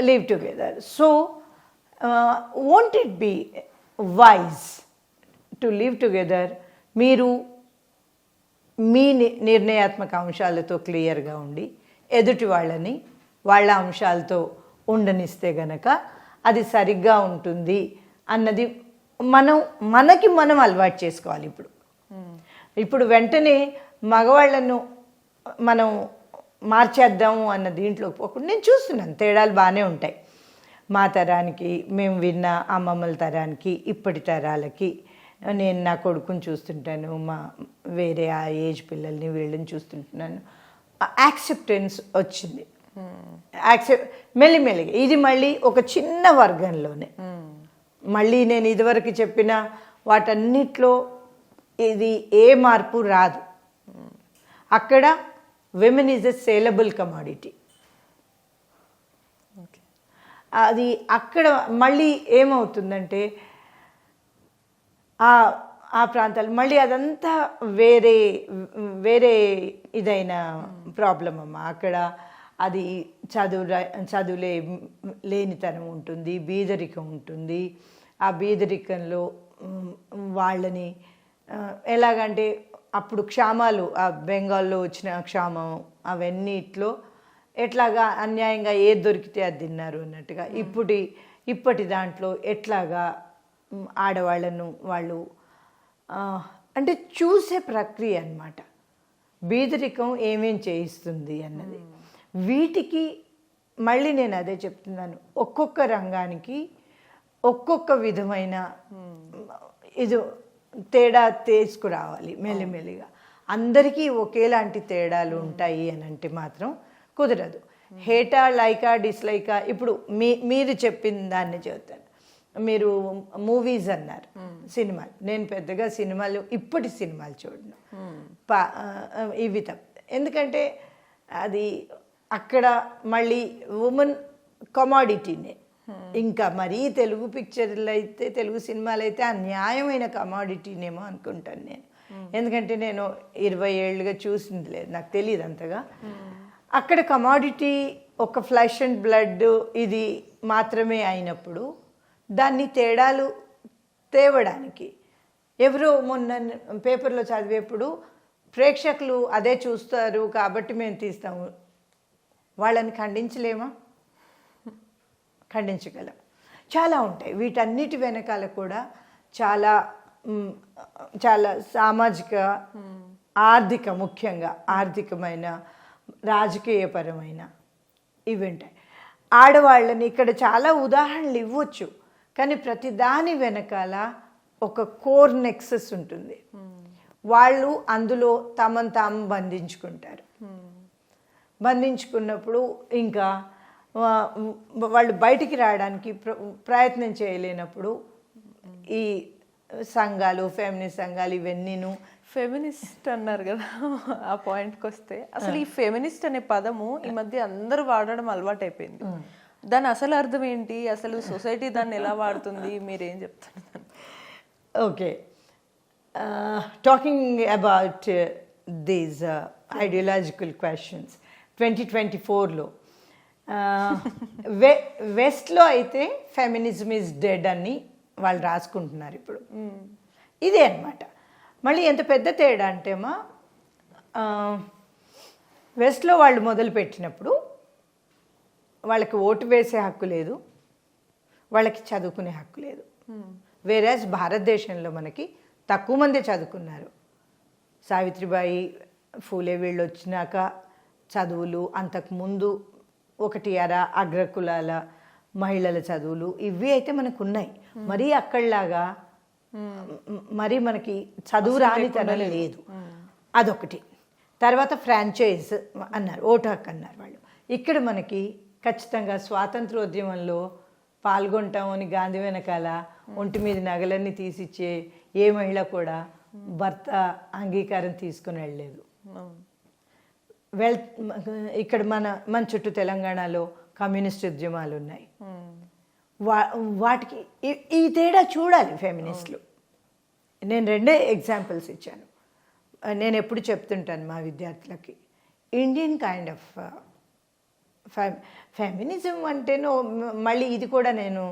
Live together. So won't it be wise to live together? మీరు మీ నిర్ణయాత్మక అంశాలతో క్లియర్గా ఉండి ఎదుటి వాళ్ళని వాళ్ళ అంశాలతో ఉండనిస్తే గనక అది సరిగ్గా ఉంటుంది అన్నది మనకి మనం అలవాటు చేసుకోవాలి. ఇప్పుడు వెంటనే మగవాళ్ళను మనం మార్చేద్దాము అన్న దీంట్లో పోకుండా నేను చూస్తున్నాను తేడాలు బాగానే ఉంటాయి. మా తరానికి మేము విన్న అమ్మమ్మల తరానికి ఇప్పటి తరాలకి నేను నా కొడుకుని చూస్తుంటాను, వేరే ఆ ఏజ్ పిల్లల్ని వీళ్ళని చూస్తుంటున్నాను. యాక్సెప్టెన్స్ వచ్చింది. మెల్లిమెల్లిగా ఇది మళ్ళీ ఒక చిన్న వర్గంలోనే. మళ్ళీ నేను ఇదివరకు చెప్పిన వాటన్నిట్లో ఇది ఏ మార్పు రాదు. అక్కడ women is a saleable commodity. అది అక్కడ మళ్ళీ ఏమవుతుందంటే ఆ ప్రాంతాలు మళ్ళీ అదంతా వేరే ఇదైన ప్రాబ్లం అమ్మా. అక్కడ అది చదువులే లేనితనం ఉంటుంది, బీదరికం ఉంటుంది. ఆ బీదరికంలో వాళ్ళని ఎలాగంటే అప్పుడు క్షామాలు, ఆ బెంగాల్లో వచ్చిన క్షామం అవన్నీట్లో ఎట్లాగా అన్యాయంగా ఏది దొరికితే అది తిన్నారు అన్నట్టుగా ఇప్పటి దాంట్లో ఎట్లాగా ఆడవాళ్ళను వాళ్ళు అంటే చూసే ప్రక్రియ అన్నమాట. బీదరికం ఏమేం చేయిస్తుంది అన్నది. వీటికి మళ్ళీ నేను అదే చెప్తున్నాను, ఒక్కొక్క రంగానికి ఒక్కొక్క విధమైన ఇది తేడా తీసుకురావాలి మెల్లిమెల్లిగా. అందరికీ ఒకేలాంటి తేడాలు ఉంటాయి అని అంటే మాత్రం కుదరదు. హేటా, లైకా, డిస్లైకా, ఇప్పుడు మీరు చెప్పిన దాన్ని చెబుతాను. మీరు మూవీస్ అన్నారు, సినిమాలు. నేను పెద్దగా ఇప్పటి సినిమాలు చూడను, ఇవి తప్ప. ఎందుకంటే అది అక్కడ మళ్ళీ ఉమెన్ కమాడిటీనే. ఇంకా మరీ తెలుగు పిక్చర్లు అయితే, తెలుగు సినిమాలు అయితే అన్యాయమైన కమాడిటీనేమో అనుకుంటాను నేను. ఎందుకంటే నేను 20 ఏళ్ళుగా చూసింది లేదు, నాకు తెలియదు అంతగా. అక్కడ కమాడిటీ ఒక ఫ్లెష్ అండ్ బ్లడ్ ఇది మాత్రమే అయినప్పుడు దాన్ని తేడాలు తేవడానికి ఎవరో మొన్న పేపర్లో చదివేప్పుడు ప్రేక్షకులు అదే చూస్తారు కాబట్టి మేము తీస్తాము, వాళ్ళని ఖండించలేమా? ఖండించగలం. చాలా ఉంటాయి వీటన్నిటి వెనకాల కూడా చాలా చాలా సామాజిక, ఆర్థిక, ముఖ్యంగా ఆర్థికమైన, రాజకీయపరమైన ఇవి ఉంటాయి. ఆడవాళ్ళని ఇక్కడ చాలా ఉదాహరణలు ఇవ్వచ్చు, కానీ ప్రతి దాని వెనకాల ఒక కోర్ నెక్సెస్ ఉంటుంది. వాళ్ళు అందులో తమను తాము బంధించుకుంటారు. బంధించుకున్నప్పుడు ఇంకా వాళ్ళు బయటికి రావడానికి ప్రయత్నం చేయలేనప్పుడు ఈ సంఘాలు, ఫెమినిస్ట్ సంఘాలు ఇవన్నీను.
ఫెమినిస్ట్ అన్నారు కదా, ఆ పాయింట్కి వస్తే అసలు ఈ ఫెమినిస్ట్ అనే పదము ఈ మధ్య అందరూ వాడడం అలవాటు అయిపోయింది. దాని అసలు అర్థం ఏంటి? అసలు సొసైటీ దాన్ని ఎలా వాడుతుంది? మీరేం చెప్తున్నారు?
Okay, talking about these ideological questions 2024లో వెస్ట్లో అయితే ఫెమినిజం ఈజ్ డెడ్ అని వాళ్ళు రాసుకుంటున్నారు ఇప్పుడు. ఇదే అన్నమాట. మళ్ళీ ఎంత పెద్ద తేడా అంటేమా, వెస్ట్లో వాళ్ళు మొదలుపెట్టినప్పుడు వాళ్ళకి ఓటు వేసే హక్కు లేదు, వాళ్ళకి చదువుకునే హక్కు లేదు. వేరేస్ భారతదేశంలో మనకి తక్కువ మంది చదువుకున్నారు. సావిత్రిబాయి ఫూలే వీళ్ళు వచ్చినాక చదువులు, అంతకుముందు ఒకటి అగ్రకులాల మహిళల చదువులు ఇవి అయితే మనకు ఉన్నాయి. మరీ అక్కడలాగా మరి మనకి చదువు రానితనం లేదు. అదొకటి. తర్వాత ఫ్రాంచైజ్ అన్నారు, ఓటు హక్కు అన్నారు వాళ్ళు. ఇక్కడ మనకి ఖచ్చితంగా స్వాతంత్రోద్యమంలో పాల్గొంటాం అని గాంధీ వెనకాల ఒంటి మీద నగలన్నీ తీసిచ్చే ఏ మహిళ కూడా భర్త అంగీకారం తీసుకుని వెళ్ళలేదు. ఇక్కడ మన చుట్టూ తెలంగాణలో కమ్యూనిస్ట్ ఉద్యమాలు ఉన్నాయి. వాటికి ఈ తేడా చూడాలి ఫెమినిస్టులు. నేను 2 ఎగ్జాంపుల్స్ ఇచ్చాను. నేను ఎప్పుడు చెప్తుంటాను మా విద్యార్థులకి, ఇండియన్ కైండ్ ఆఫ్ ఫెమినిజం అంటేనో, మళ్ళీ ఇది కూడా నేను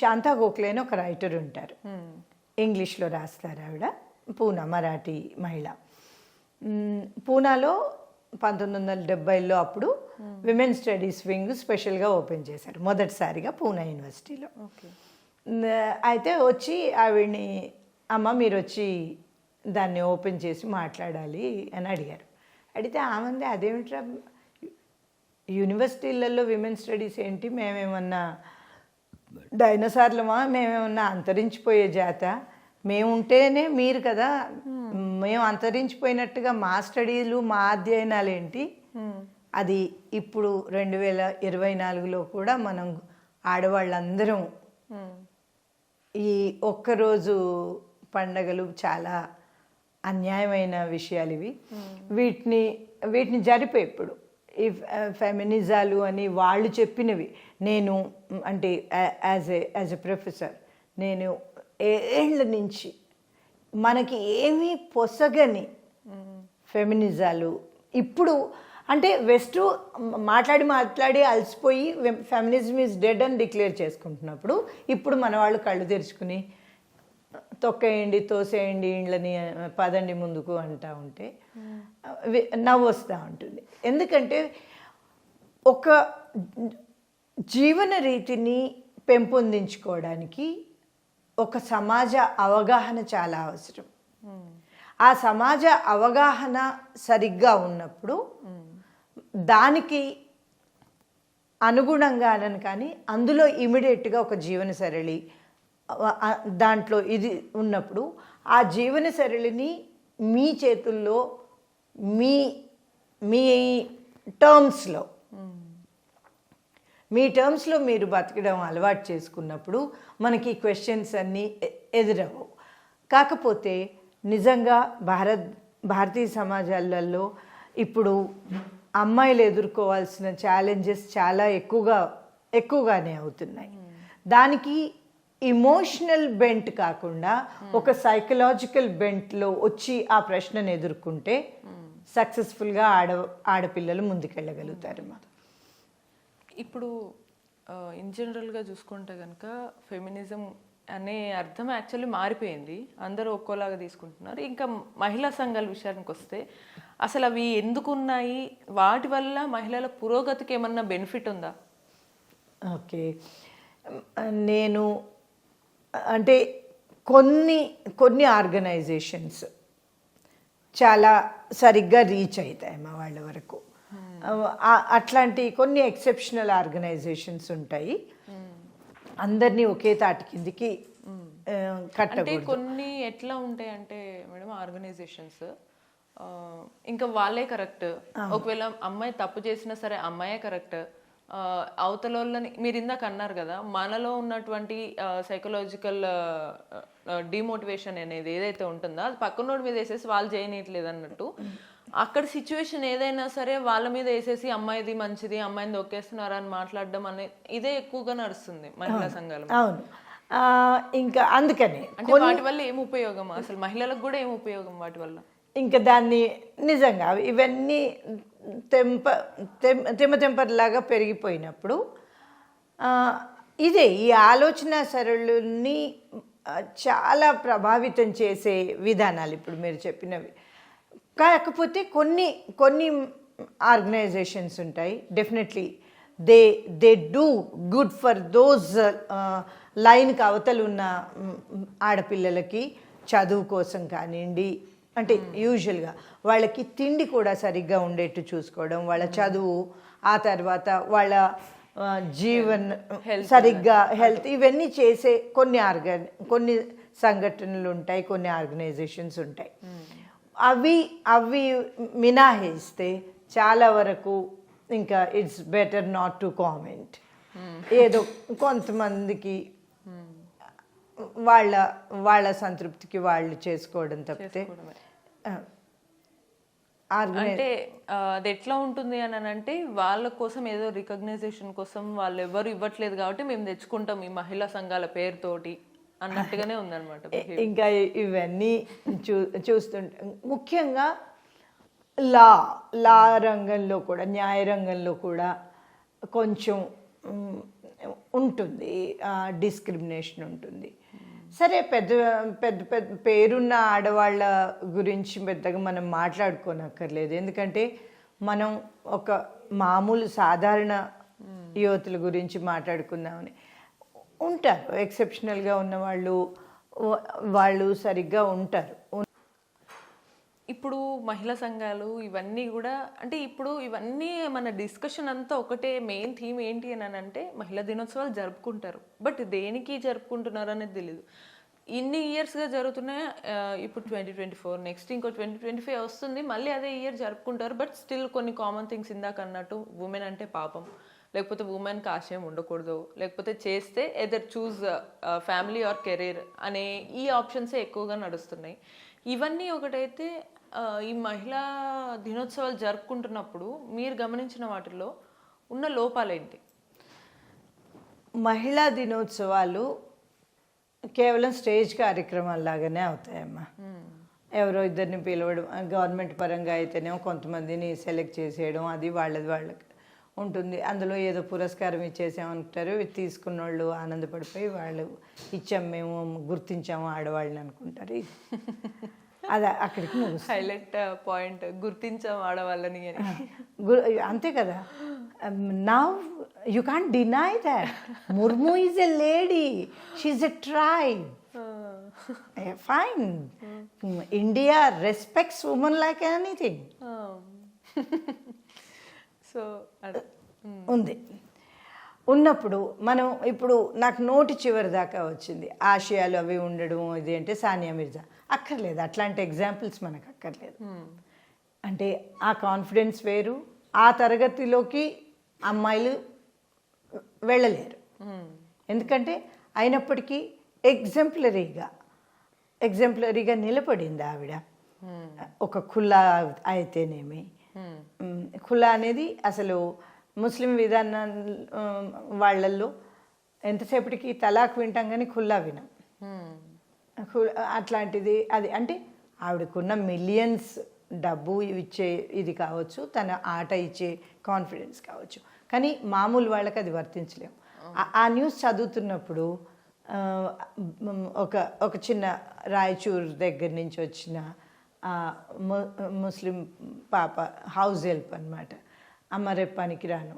శాంతా గోఖలే అని ఒక రైటర్ ఉంటారు, ఇంగ్లీష్లో రాస్తారు ఆవిడ, పూనా మరాఠీ మహిళ. పూనాలో 1970లో అప్పుడు విమెన్ స్టడీస్ వింగ్ స్పెషల్గా ఓపెన్ చేశారు మొదటిసారిగా పూనా యూనివర్సిటీలో. అయితే వచ్చి ఆవిడ్ని, అమ్మ మీరు వచ్చి దాన్ని ఓపెన్ చేసి మాట్లాడాలి అని అడిగారు. అడిగితే ఆమంది, అదేమిట్రా యూనివర్సిటీలలో విమెన్ స్టడీస్ ఏంటి, మేమేమన్నా డైనోసార్లమా, మేమేమన్నా అంతరించిపోయే జాత, మేముంటేనే మీరు కదా, మేము అంతరించిపోయినట్టుగా మా స్టడీలు మా అధ్యయనాలు ఏంటి, అది ఇప్పుడు 2024లో కూడా మనం ఆడవాళ్ళందరం ఈ ఒక్కరోజు పండగలు చాలా అన్యాయమైన విషయాలు ఇవి, వీటిని జరిపే ఇప్పుడు ఈ ఫెమినిజాలు అని వాళ్ళు చెప్పినవి. నేను అంటే యాజ్ ఎ ప్రొఫెసర్ నేను ఏళ్ళ నుంచి మనకి ఏమీ పొసగని ఫెమినిజాలు ఇప్పుడు, అంటే వెస్ట్ మాట్లాడి అలసిపోయి ఫెమినిజం ఈజ్ డెడ్ అని డిక్లేర్ చేసుకుంటున్నప్పుడు, ఇప్పుడు మన వాళ్ళు కళ్ళు తెరుచుకుని తొక్కేయండి, తోసేయండి, ఇండ్లని పదండి ముందుకు అంటూ ఉంటే నవ్వు వస్తూ ఉంటుంది. ఎందుకంటే ఒక జీవన రీతిని పెంపొందించుకోవడానికి ఒక సమాజ అవగాహన చాలా అవసరం. ఆ సమాజ అవగాహన సరిగ్గా ఉన్నప్పుడు దానికి అనుగుణంగానని, కానీ అందులో ఇమీడియట్గా ఒక జీవన సరళి దాంట్లో ఇది ఉన్నప్పుడు ఆ జీవన సరళిని మీ చేతుల్లో మీ టర్మ్స్లో మీరు బతకడం అలవాటు చేసుకున్నప్పుడు మనకి క్వశ్చన్స్ అన్నీ ఎదురవ్వవు. కాకపోతే నిజంగా భారతీయ సమాజాలలో ఇప్పుడు అమ్మాయిలు ఎదుర్కోవాల్సిన ఛాలెంజెస్ చాలా ఎక్కువగానే అవుతున్నాయి. దానికి ఇమోషనల్ బెంట్ కాకుండా ఒక సైకలాజికల్ బెంట్లో వచ్చి ఆ ప్రశ్నను ఎదుర్కొంటే సక్సెస్ఫుల్గా ఆడపిల్లలు ముందుకెళ్ళగలుగుతారు.
ఇప్పుడు ఇన్ జనరల్గా చూసుకుంటే కనుక ఫెమినిజం అనే అర్థం యాక్చువల్లీ మారిపోయింది, అందరూ ఒక్కోలాగా తీసుకుంటున్నారు. ఇంకా మహిళా సంఘాల విషయానికి వస్తే అసలు అవి ఎందుకు ఉన్నాయి, వాటి వల్ల మహిళల పురోగతికి ఏమన్నా బెనిఫిట్ ఉందా?
ఓకే, నేను అంటే కొన్ని ఆర్గనైజేషన్స్ చాలా సరిగ్గా రీచ్ అవుతాయి మా వాళ్ళ వరకు. అట్లాంటి కొన్ని ఎక్సెప్షనల్ ఆర్గనైజేషన్స్ ఉంటాయి, అందరినీ ఒకే తాటి కిందికి కట్టకూడదు.
కొన్ని ఎట్లా ఉంటాయి అంటే మేడం ఆర్గనైజేషన్స్ ఇంకా వాళ్ళే కరెక్ట్, ఒకవేళ అమ్మాయి తప్పు చేసినా సరే అమ్మాయే కరెక్ట్, అవతలని మీరు ఇందాక అన్నారు కదా, మనలో ఉన్నటువంటి సైకలాజికల్ డిమోటివేషన్ అనేది ఏదైతే ఉంటుందో అది పక్కనోడి మీద వేసేసి వాళ్ళు చేయనట్లేదు అన్నట్టు, అక్కడ సిచ్యువేషన్ ఏదైనా సరే వాళ్ళ మీద వేసేసి అమ్మాయిది మంచిది, అమ్మాయిని దొక్కేస్తున్నారా అని మాట్లాడడం అనేది ఇదే ఎక్కువగా నడుస్తుంది మహిళా సంఘాలు.
అవును, ఇంకా అందుకని
అంటే వాటి వల్ల ఏం ఉపయోగం, అసలు మహిళలకు కూడా ఏం ఉపయోగం వాటి వల్ల?
ఇంకా దాన్ని నిజంగా ఇవన్నీ తెంపర్లాగా పెరిగిపోయినప్పుడు ఇదే ఈ ఆలోచన సరళుల్ని చాలా ప్రభావితం చేసే విధానాలు ఇప్పుడు మీరు చెప్పినవి. కాకపోతే కొన్ని కొన్ని ఆర్గనైజేషన్స్ ఉంటాయి, definitely they do good for those లైన్కి అవతలు ఉన్న ఆడపిల్లలకి చదువు కోసం కానివ్వండి, అంటే యూజువల్గా వాళ్ళకి తిండి కూడా సరిగ్గా ఉండేట్టు చూసుకోవడం, వాళ్ళ చదువు, ఆ తర్వాత వాళ్ళ జీవన్ సరిగ్గా హెల్త్, ఇవన్నీ చేసే కొన్ని సంఘటనలు ఉంటాయి, కొన్ని ఆర్గనైజేషన్స్ ఉంటాయి. అవి మినహాయిస్తే చాలా వరకు ఇంకా it's better not to comment. ఏదో కొంతమందికి వాళ్ళ సంతృప్తికి వాళ్ళు చేసుకోవడం తప్పితే
అంటే అది ఎట్లా ఉంటుంది అని అంటే వాళ్ళ కోసం ఏదో రికగ్నైజేషన్ కోసం వాళ్ళు ఎవరు ఇవ్వట్లేదు కాబట్టి మేము తెచ్చుకుంటాం ఈ మహిళా సంఘాల పేరుతోటి అన్నట్టుగానే ఉందన్నమాట.
ఇంకా ఇవన్నీ చూస్తుంటే ముఖ్యంగా లా రంగంలో కూడా, న్యాయ రంగంలో కూడా కొంచెం ఉంటుంది, డిస్క్రిమినేషన్ ఉంటుంది. సరే, పెద్ద పెద్ద పెద్ద పేరున్న ఆడవాళ్ళ గురించి పెద్దగా మనం మాట్లాడుకోనక్కర్లేదు, ఎందుకంటే మనం ఒక మామూలు సాధారణ యువతుల గురించి మాట్లాడుకుందామని. ఉంటారు ఎక్సెప్షనల్గా ఉన్న వాళ్ళు సరిగ్గా ఉంటారు.
ఇప్పుడు మహిళా సంఘాలు ఇవన్నీ కూడా అంటే ఇప్పుడు ఇవన్నీ మన డిస్కషన్ అంతా ఒకటే, మెయిన్ థీమ్ ఏంటి అని అంటే మహిళా దినోత్సవాలు జరుపుకుంటారు, బట్ దేనికి జరుపుకుంటున్నారు అనేది తెలియదు. ఇన్ని ఇయర్స్గా జరుగుతున్నాయి, ఇప్పుడు 2024 నెక్స్ట్ ఇంకో 2025 వస్తుంది, మళ్ళీ అదే ఇయర్ జరుపుకుంటారు. బట్ స్టిల్ కొన్ని కామన్ థింగ్స్ ఇందాక అన్నట్టు ఉమెన్ అంటే పాపం, లేకపోతే ఉమెన్కి ఆశయం ఉండకూడదు, లేకపోతే చేస్తే either choose family or career అనే ఈ ఆప్షన్సే ఎక్కువగా నడుస్తున్నాయి. ఇవన్నీ ఒకటైతే ఈ మహిళా దినోత్సవాలు జరుపుకుంటున్నప్పుడు మీరు గమనించిన వాటిల్లో ఉన్న లోపాలేంటి?
మహిళా దినోత్సవాలు కేవలం స్టేజ్ కార్యక్రమాల్లాగానే అవుతాయమ్మా. ఎవరో ఇద్దరిని పిలవడం, గవర్నమెంట్ పరంగా అయితేనేమో కొంతమందిని సెలెక్ట్ చేసేయడం, అది వాళ్ళకి ఉంటుంది. అందులో ఏదో పురస్కారం ఇచ్చేసామంటారు, తీసుకున్న వాళ్ళు ఆనందపడిపోయి వాళ్ళు ఇచ్చాం, మేము గుర్తించాము ఆడవాళ్ళని అనుకుంటారు. అది అక్కడికి
హైలైట్ పాయింట్, గుర్తించాం ఆడవాళ్ళని అని.
అంతే కదా. Now you can't deny that Murmu is a lady, she's a tribe. Fine, India respects women like anything.
So
ఉంది. ఉన్నప్పుడు మనం ఇప్పుడు నాకు నోటి చివరి దాకా వచ్చింది ఆశయాలు అవి ఉండడం, ఇది అంటే సానియా మిర్జా అక్కర్లేదు, అట్లాంటి ఎగ్జాంపుల్స్ మనకు అక్కర్లేదు. అంటే ఆ కాన్ఫిడెన్స్ వేరు, ఆ తరగతిలోకి అమ్మాయిలు వెళ్ళలేరు. ఎందుకంటే అయినప్పటికీ ఎగ్జాంపులరీగా నిలబడింది ఆవిడ. ఒక ఖుల్లా అయితేనేమి, ఖుల్లా అనేది అసలు ముస్లిం విధాన వాళ్ళల్లో ఎంతసేపటికి తలాక్ వింటాం కానీ ఖుల్లా వినం. అట్లాంటిది అది. అంటే ఆవిడకున్న మిలియన్స్ డబ్బు ఇచ్చే ఇది కావచ్చు, తన ఆట ఇచ్చే కాన్ఫిడెన్స్ కావచ్చు, కానీ మామూలు వాళ్ళకి అది వర్తించలేము. ఆ న్యూస్ చదువుతున్నప్పుడు ఒక చిన్న రాయచూర్ దగ్గర నుంచి వచ్చిన ముస్లిం పాప, హౌస్ హెల్ప్ అనమాట, అమ్మ రేపు పనికి రాను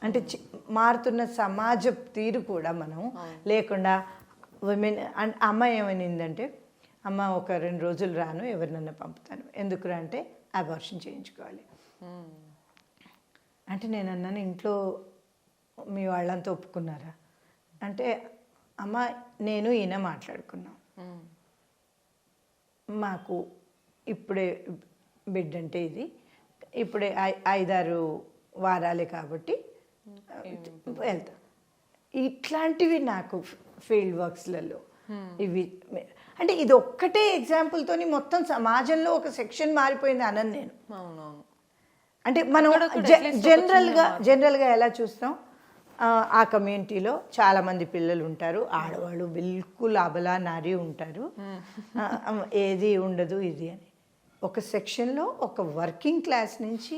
అంటే మారుతున్న సమాజ తీరు కూడా మనం లేకుండా విమెన్. అమ్మ ఏమనిందంటే, అమ్మ ఒక 2 రోజులు రాను, ఎవరినన్నా పంపుతాను, ఎందుకురా అంటే అబార్షన్ చేయించుకోవాలి అంటే. నేను అన్నాను, ఇంట్లో మీ వాళ్ళంతా ఒప్పుకున్నారా అంటే, అమ్మ నేను ఈయన మాట్లాడుకున్నాం, మాకు ఇప్పుడే బిడ్డ అంటే ఇది ఇప్పుడే 5-6 వారాలే కాబట్టి వెళ్తాం. ఇట్లాంటివి నాకు ఫీల్డ్ వర్క్స్లలో ఇవి అంటే ఇది ఒక్కటే ఎగ్జాంపుల్తోని మొత్తం సమాజంలో ఒక సెక్షన్ మారిపోయింది అనను నేను. అంటే మనం జనరల్గా ఎలా చూస్తాం, ఆ కమ్యూనిటీలో చాలామంది పిల్లలు ఉంటారు, ఆడవాళ్ళు బిల్కుల్ అబలా నారి ఉంటారు, ఏది ఉండదు ఇది అని. ఒక సెక్షన్లో ఒక వర్కింగ్ క్లాస్ నుంచి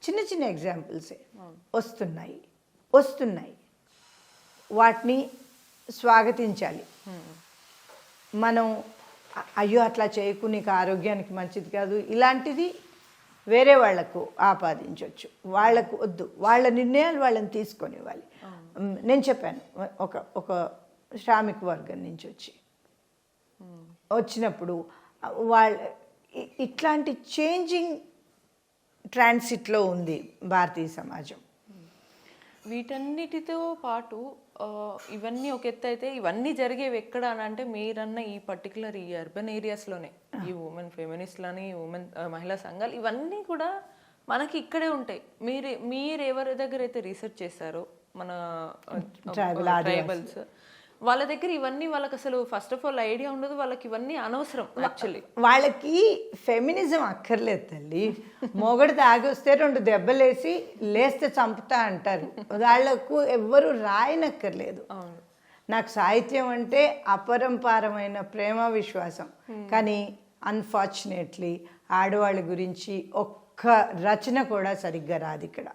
చిన్న చిన్న ఎగ్జాంపుల్సే వస్తున్నాయి. వాటిని స్వాగతించాలి. మనం అయ్యో అట్లా చేయకు, నీకు ఆరోగ్యానికి మంచిది కాదు, ఇలాంటిది వేరే వాళ్లకు ఆపాదించవచ్చు. వాళ్లకు వద్దు, వాళ్ళ నిర్ణయాలు వాళ్ళని తీసుకొనివ్వాలి. నేను చెప్పాను, ఒక శ్రామిక వర్గం నుంచి వచ్చినప్పుడు వాళ్ళ ఇట్లాంటి చేంజింగ్ ట్రాన్సిట్లో ఉంది భారతీయ సమాజం.
వీటన్నిటితో పాటు ఇవన్నీ ఒక ఎత్తు అయితే, ఇవన్నీ జరిగేవి ఎక్కడ అని అంటే మీరన్న ఈ పర్టికులర్ ఈ అర్బన్ ఏరియాస్లోనే. ఈ ఉమెన్ ఫెమినిస్ట్లని, ఉమెన్ మహిళా సంఘాలు ఇవన్నీ కూడా మనకి ఇక్కడే ఉంటాయి. మీరు ఎవరి దగ్గర అయితే రీసెర్చ్ చేశారో మన ట్రైబల్స్ వాళ్ళ దగ్గర ఇవన్నీ వాళ్ళకి అసలు ఫస్ట్ ఆఫ్ ఆల్ ఐడియా ఉండదు. వాళ్ళకి ఇవన్నీ అనవసరం. యాక్చువల్లీ
వాళ్ళకి ఫెమినిజం అక్కర్లేదు తల్లి. మొగడు తాగొస్తే 2 దెబ్బలేసి లేస్తే చంపుతా అంటారు. వాళ్ళకు ఎవ్వరు రాయనక్కర్లేదు. నాకు సాహిత్యం అంటే అపరంపారమైన ప్రేమ విశ్వాసం. కానీ అన్ఫార్చునేట్లీ ఆడవాళ్ళ గురించి ఒక్క రచన కూడా సరిగ్గా రాదు ఇక్కడ.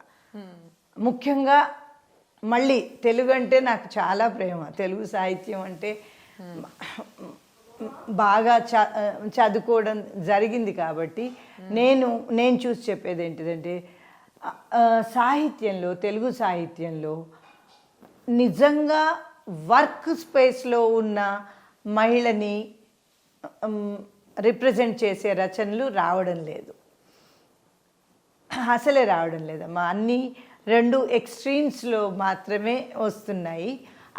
ముఖ్యంగా మళ్ళీ తెలుగు అంటే నాకు చాలా ప్రేమ. తెలుగు సాహిత్యం అంటే బాగా చదువుకోవడం జరిగింది కాబట్టి నేను చూసి చెప్పేది ఏంటిదంటే, సాహిత్యంలో, తెలుగు సాహిత్యంలో నిజంగా వర్క్ స్పేస్లో ఉన్న మహిళని రిప్రజెంట్ చేసే రచనలు రావడం లేదు, అసలే రావడం లేదమ్మా. అన్నీ 2 ఎక్స్ట్రీమ్స్లో మాత్రమే వస్తున్నాయి.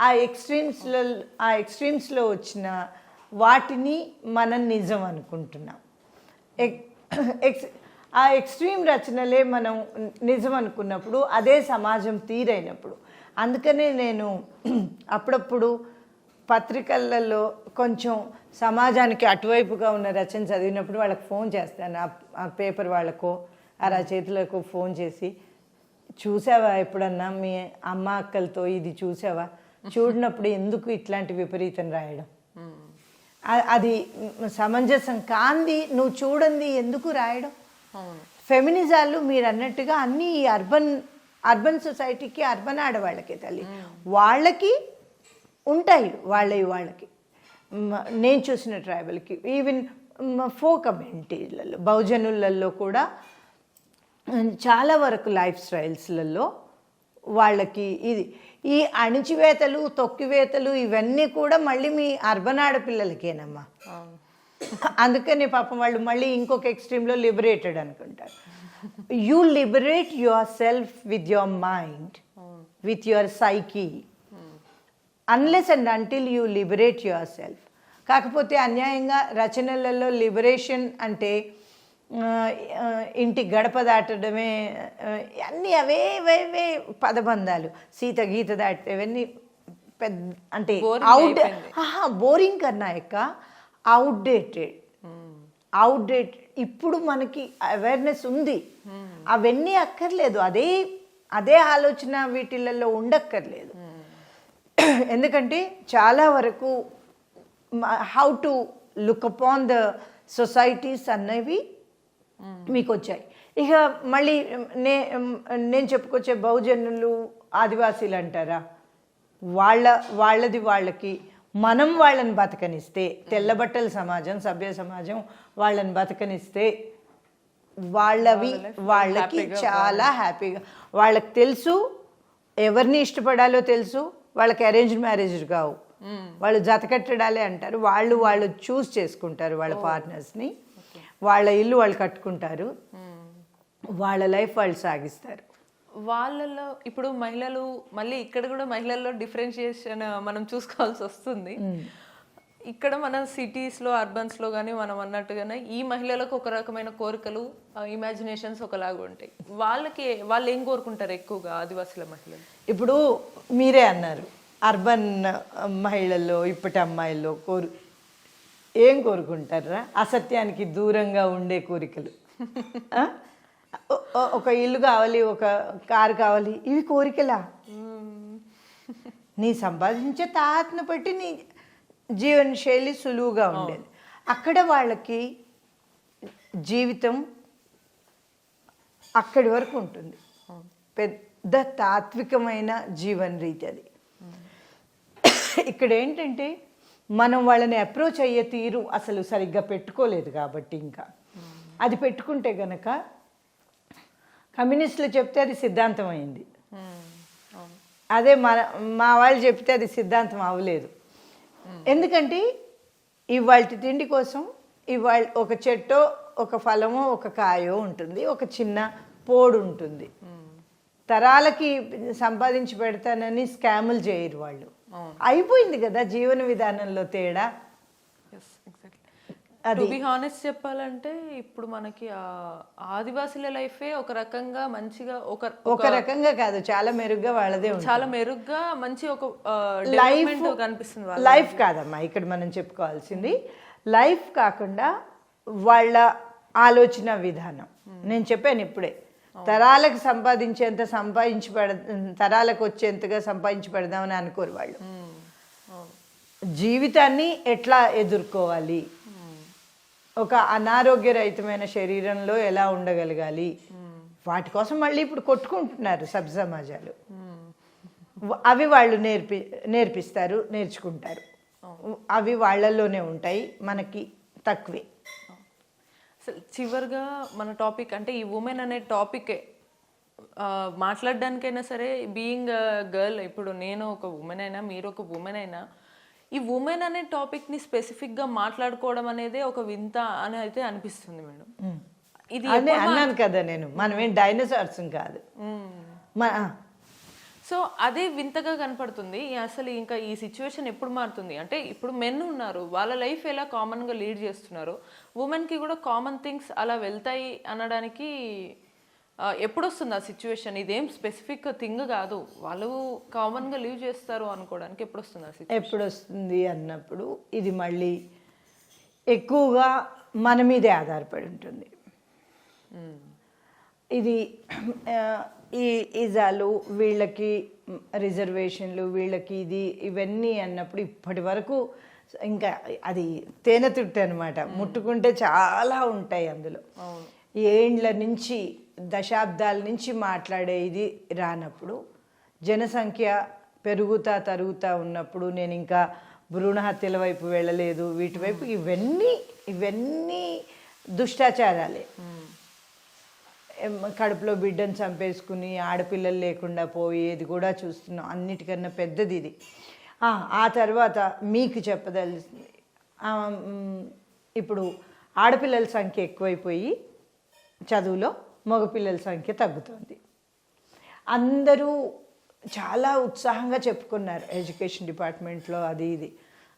ఆ ఎక్స్ట్రీమ్స్లో వచ్చిన వాటిని మనం నిజం అనుకుంటున్నాం. ఆ ఎక్స్ట్రీమ్ రచనలే మనం నిజం అనుకున్నప్పుడు అదే సమాజం తీరైనప్పుడు. అందుకనే నేను అప్పుడప్పుడు పత్రికలలో కొంచెం సమాజానికి అటువైపుగా ఉన్న రచన చదివినప్పుడు వాళ్ళకి ఫోన్ చేస్తాను. ఆ పేపర్ వాళ్ళకో ఆ రచయితలకు ఫోన్ చేసి, చూసావా ఎప్పుడన్నా మీ అమ్మ అక్కలతో ఇది చూసావా, చూడనప్పుడు ఎందుకు ఇట్లాంటి విపరీతం రాయడం, అది సమంజసం కాంది, నువ్వు చూడండి ఎందుకు రాయడం. ఫెమినిజాలు మీరు అన్నట్టుగా అన్నీ అర్బన్ సొసైటీకి, అర్బన్ ఆడవాళ్ళకే తల్లి, వాళ్ళకి ఉంటాయి. వాళ్ళకి నేను చూసిన ట్రైబల్కి, ఈవెన్ ఫోక్ కమ్యూనిటీలలో, బహుజనులలో కూడా చాలా వరకు లైఫ్ స్టైల్స్లలో వాళ్ళకి ఈ అణిచివేతలు, తొక్కివేతలు ఇవన్నీ కూడా మళ్ళీ మీ అర్బన్ ఆడపిల్లలకేనమ్మా. అందుకని పాపం వాళ్ళు మళ్ళీ ఇంకొక ఎక్స్ట్రీమ్లో లిబరేటెడ్ అనుకుంటారు. You liberate your self with your mind, with your psyche, unless and until you liberate your self. కాకపోతే అన్యాయంగా రచనలలో లిబరేషన్ అంటే ఇంటి గడప దాటడమే, అన్నీ అవే పదబంధాలు, సీత గీత దాటితే ఇవన్నీ పెద్ద అంటే బోరింగ్ కన్నా ఎక్క అవుట్డేటెడ్. ఇప్పుడు మనకి అవేర్నెస్ ఉంది, అవన్నీ అక్కర్లేదు. అదే ఆలోచన వీటిలలో ఉండక్కర్లేదు. ఎందుకంటే చాలా వరకు how to look upon the societies అన్నవి మీకు వచ్చాయి. ఇక మళ్ళీ నేను చెప్పుకొచ్చే బహుజనులు, ఆదివాసీలు అంటారా, వాళ్ళది వాళ్ళకి మనం వాళ్ళని బతకనిస్తే, తెల్లబట్టల సమాజం, సభ్య సమాజం వాళ్ళని బతకనిస్తే వాళ్ళకి చాలా హ్యాపీగా, వాళ్ళకి తెలుసు ఎవరిని ఇష్టపడాలో తెలుసు. వాళ్ళకి అరేంజ్డ్ మ్యారేజ్ కావు, వాళ్ళు జతకట్టడాలే అంటారు. వాళ్ళు చూస్ చేసుకుంటారు వాళ్ళ పార్ట్నర్స్ని, వాళ్ళ ఇల్లు వాళ్ళు కట్టుకుంటారు, వాళ్ళ లైఫ్ వాళ్ళు సాగిస్తారు.
వాళ్ళలో ఇప్పుడు మహిళలు, మళ్ళీ ఇక్కడ కూడా మహిళల్లో డిఫరెన్షియేషన్ మనం చూసుకోవాల్సి వస్తుంది. ఇక్కడ మన సిటీస్లో, అర్బన్స్లో కానీ మనం అన్నట్టుగానే ఈ మహిళలకు ఒక రకమైన కోరికలు, ఇమాజినేషన్స్ ఒకలాగా ఉంటాయి. వాళ్ళు ఏం కోరుకుంటారు ఎక్కువగా ఆదివాసుల మహిళలు?
ఇప్పుడు మీరే అన్నారు, అర్బన్ మహిళల్లో ఇప్పటి అమ్మాయిల్లో ఏం కోరుకుంటారా? అసత్యానికి దూరంగా ఉండే కోరికలు. ఒక ఇల్లు కావాలి, ఒక కారు కావాలి, ఇవి కోరికలా? నీ సంపాదించే తాహతను బట్టి నీ జీవన శైలి సులువుగా ఉండేది. అక్కడ వాళ్ళకి జీవితం అక్కడి వరకు ఉంటుంది. పెద్ద తాత్వికమైన జీవన రీతి అది. ఇక్కడ ఏంటంటే మనం వాళ్ళని అప్రోచ్ అయ్యే తీరు అసలు సరిగ్గా పెట్టుకోలేదు కాబట్టి ఇంకా అది పెట్టుకుంటే గనక కమ్యూనిస్టులు చెప్తే అది సిద్ధాంతం అయింది, అదే మా వాళ్ళు చెప్తే అది సిద్ధాంతం అవ్వలేదు. ఎందుకంటే ఇవాళ తిండి కోసం ఇవాళ ఒక చెట్టో ఒక ఫలమో ఒక కాయో ఉంటుంది, ఒక చిన్న పోడు ఉంటుంది. తరాలకి సంపాదించి పెడతానని స్కాములు చేయరు వాళ్ళు. అయిపోయింది కదా జీవన విధానంలో తేడా.
టు బి హానెస్ట్ చెప్పాలంటే ఇప్పుడు మనకి ఆదివాసుల లైఫే ఒక రకంగా మంచిగా
ఒక రకంగా కాదు, చాలా మెరుగ్గా వాళ్ళదే ఉంటుంది.
చాలా మెరుగ్గా మంచి ఒక లైఫ్ కనిపిస్తుంది.
లైఫ్ కాదమ్మా ఇక్కడ మనం చెప్పుకోవాల్సింది, లైఫ్ కాకుండా వాళ్ళ ఆలోచన విధానం. నేను చెప్పాను ఇప్పుడే, తరాలకు సంపాదించేంత తరాలకు వచ్చేంతగా సంపాదించి పెడదామని అనుకోరు వాళ్ళు. జీవితాన్ని ఎట్లా ఎదుర్కోవాలి, ఒక అనారోగ్యరహితమైన శరీరంలో ఎలా ఉండగలగాలి, వాటి కోసం మళ్ళీ ఇప్పుడు కొట్టుకుంటున్నారు సబ్ సమాజాలు. అవి వాళ్ళు నేర్పిస్తారు, నేర్చుకుంటారు. అవి వాళ్ళల్లోనే ఉంటాయి, మనకి తక్కువే.
అసలు చివరిగా మన టాపిక్ అంటే ఈ ఉమెన్ అనే టాపికే మాట్లాడడానికైనా సరే, బీయింగ్ గర్ల్, ఇప్పుడు నేను ఒక ఉమెన్ అయినా మీరు ఒక ఉమెన్ అయినా, ఈ ఉమెన్ అనే టాపిక్ని స్పెసిఫిక్గా మాట్లాడుకోవడం అనేది ఒక వింత అని అయితే అనిపిస్తుంది మేడం. ఇది
అన్నాను కదా నేను, మనమేం డైనోసార్స్ కాదు.
సో అదే వింతగా కనపడుతుంది. అసలు ఇంకా ఈ సిచ్యువేషన్ ఎప్పుడు మారుతుంది అంటే, ఇప్పుడు మెన్ ఉన్నారు, వాళ్ళ లైఫ్ ఎలా కామన్గా లీడ్ చేస్తున్నారు, ఉమెన్కి కూడా కామన్ థింగ్స్ అలా వెళ్తాయి అనడానికి ఎప్పుడు వస్తుంది ఆ సిచ్యువేషన్? ఇదేం స్పెసిఫిక్ థింగ్ కాదు, వాళ్ళు కామన్గా లీవ్ చేస్తారు అనుకోవడానికి ఎప్పుడు వస్తుంది ఆ సిచ్యువేషన్?
ఎప్పుడు వస్తుంది అన్నప్పుడు ఇది మళ్ళీ ఎక్కువగా మన మీదే ఆధారపడి ఉంటుంది. ఇది ఈ ఇజాలు వీళ్ళకి రిజర్వేషన్లు వీళ్ళకి ఇది ఇవన్నీ అన్నప్పుడు ఇప్పటి వరకు ఇంకా అది తేనె తుట్టు అనమాట. ముట్టుకుంటే చాలా ఉంటాయి అందులో. ఏండ్ల నుంచి దశాబ్దాల నుంచి మాట్లాడే ఇది రానప్పుడు, జనసంఖ్య తరుగుతూ ఉన్నప్పుడు, నేను ఇంకా భ్రూణ హత్యల వైపు వెళ్ళలేదు, వీటి వైపు ఇవన్నీ దుష్టాచారాలే. కడుపులో బిడ్డను చంపేసుకుని ఆడపిల్లలు లేకుండా పోయేది కూడా చూస్తున్నాం. అన్నిటికన్నా పెద్దది ఇది. ఆ తర్వాత మీకు చెప్పదలిసింది, ఇప్పుడు ఆడపిల్లల సంఖ్య ఎక్కువైపోయి చదువులో మగపిల్లల సంఖ్య తగ్గుతుంది. అందరూ చాలా ఉత్సాహంగా చెప్పుకున్నారు ఎడ్యుకేషన్ డిపార్ట్మెంట్లో అది ఇది.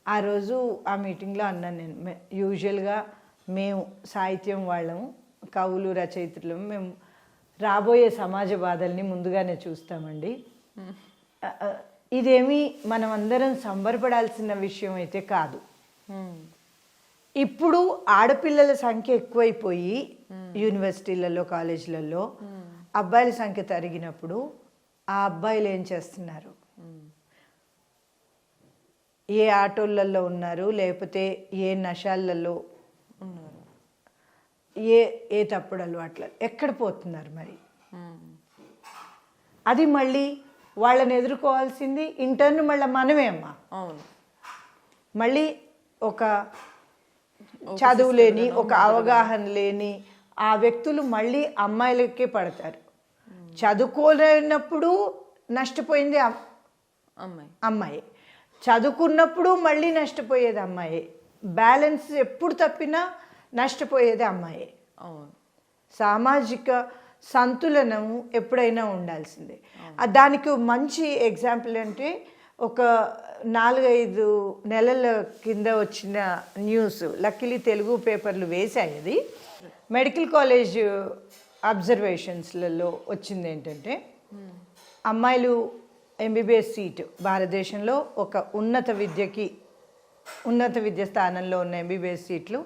ఆ రోజు ఆ మీటింగ్లో అన్నాను నేను, యూజువల్గా మేము సాహిత్యం వాళ్ళము, కవులు రచయితలు, మేము రాబోయే సమాజ బాధల్ని ముందుగానే చూస్తామండి. ఇదేమీ మనం అందరం సంబరపడాల్సిన విషయం అయితే కాదు. ఇప్పుడు ఆడపిల్లల సంఖ్య ఎక్కువైపోయి యూనివర్సిటీలలో కాలేజీలలో అబ్బాయిల సంఖ్య తరిగినప్పుడు ఆ అబ్బాయిలు ఏం చేస్తున్నారు? ఏ ఆటోలలో ఉన్నారు, లేకపోతే ఏ నశాలలో ఉన్నారు, ఏ తప్పుడు అలవాట్ల ఎక్కడ పోతున్నారు మరి? అది మళ్ళీ వాళ్ళని ఎదుర్కోవాల్సింది ఇంటర్న్ మళ్ళీ మనమే అమ్మా. మళ్ళీ ఒక చదువు లేని, ఒక అవగాహన లేని ఆ వ్యక్తులు మళ్ళీ అమ్మాయిలకే పడతారు. చదువుకోలేనప్పుడు నష్టపోయింది అమ్మాయి, చదువుకున్నప్పుడు మళ్ళీ నష్టపోయేది అమ్మాయి. బ్యాలెన్స్ ఎప్పుడు తప్పినా నష్టపోయేది అమ్మాయి. సామాజిక సంతులనం ఎప్పుడైనా ఉండాల్సిందే. దానికి మంచి ఎగ్జాంపుల్ అంటే, ఒక 4-5 నెలల కింద వచ్చిన న్యూస్, లక్కీలీ తెలుగు పేపర్లు వేశాయి. అది మెడికల్ కాలేజ్ అబ్జర్వేషన్స్లలో వచ్చింది ఏంటంటే, అమ్మాయిలు ఎంబీబీఎస్ సీటు భారతదేశంలో ఒక ఉన్నత విద్య స్థానంలో ఉన్న ఎంబీబీఎస్ సీట్లు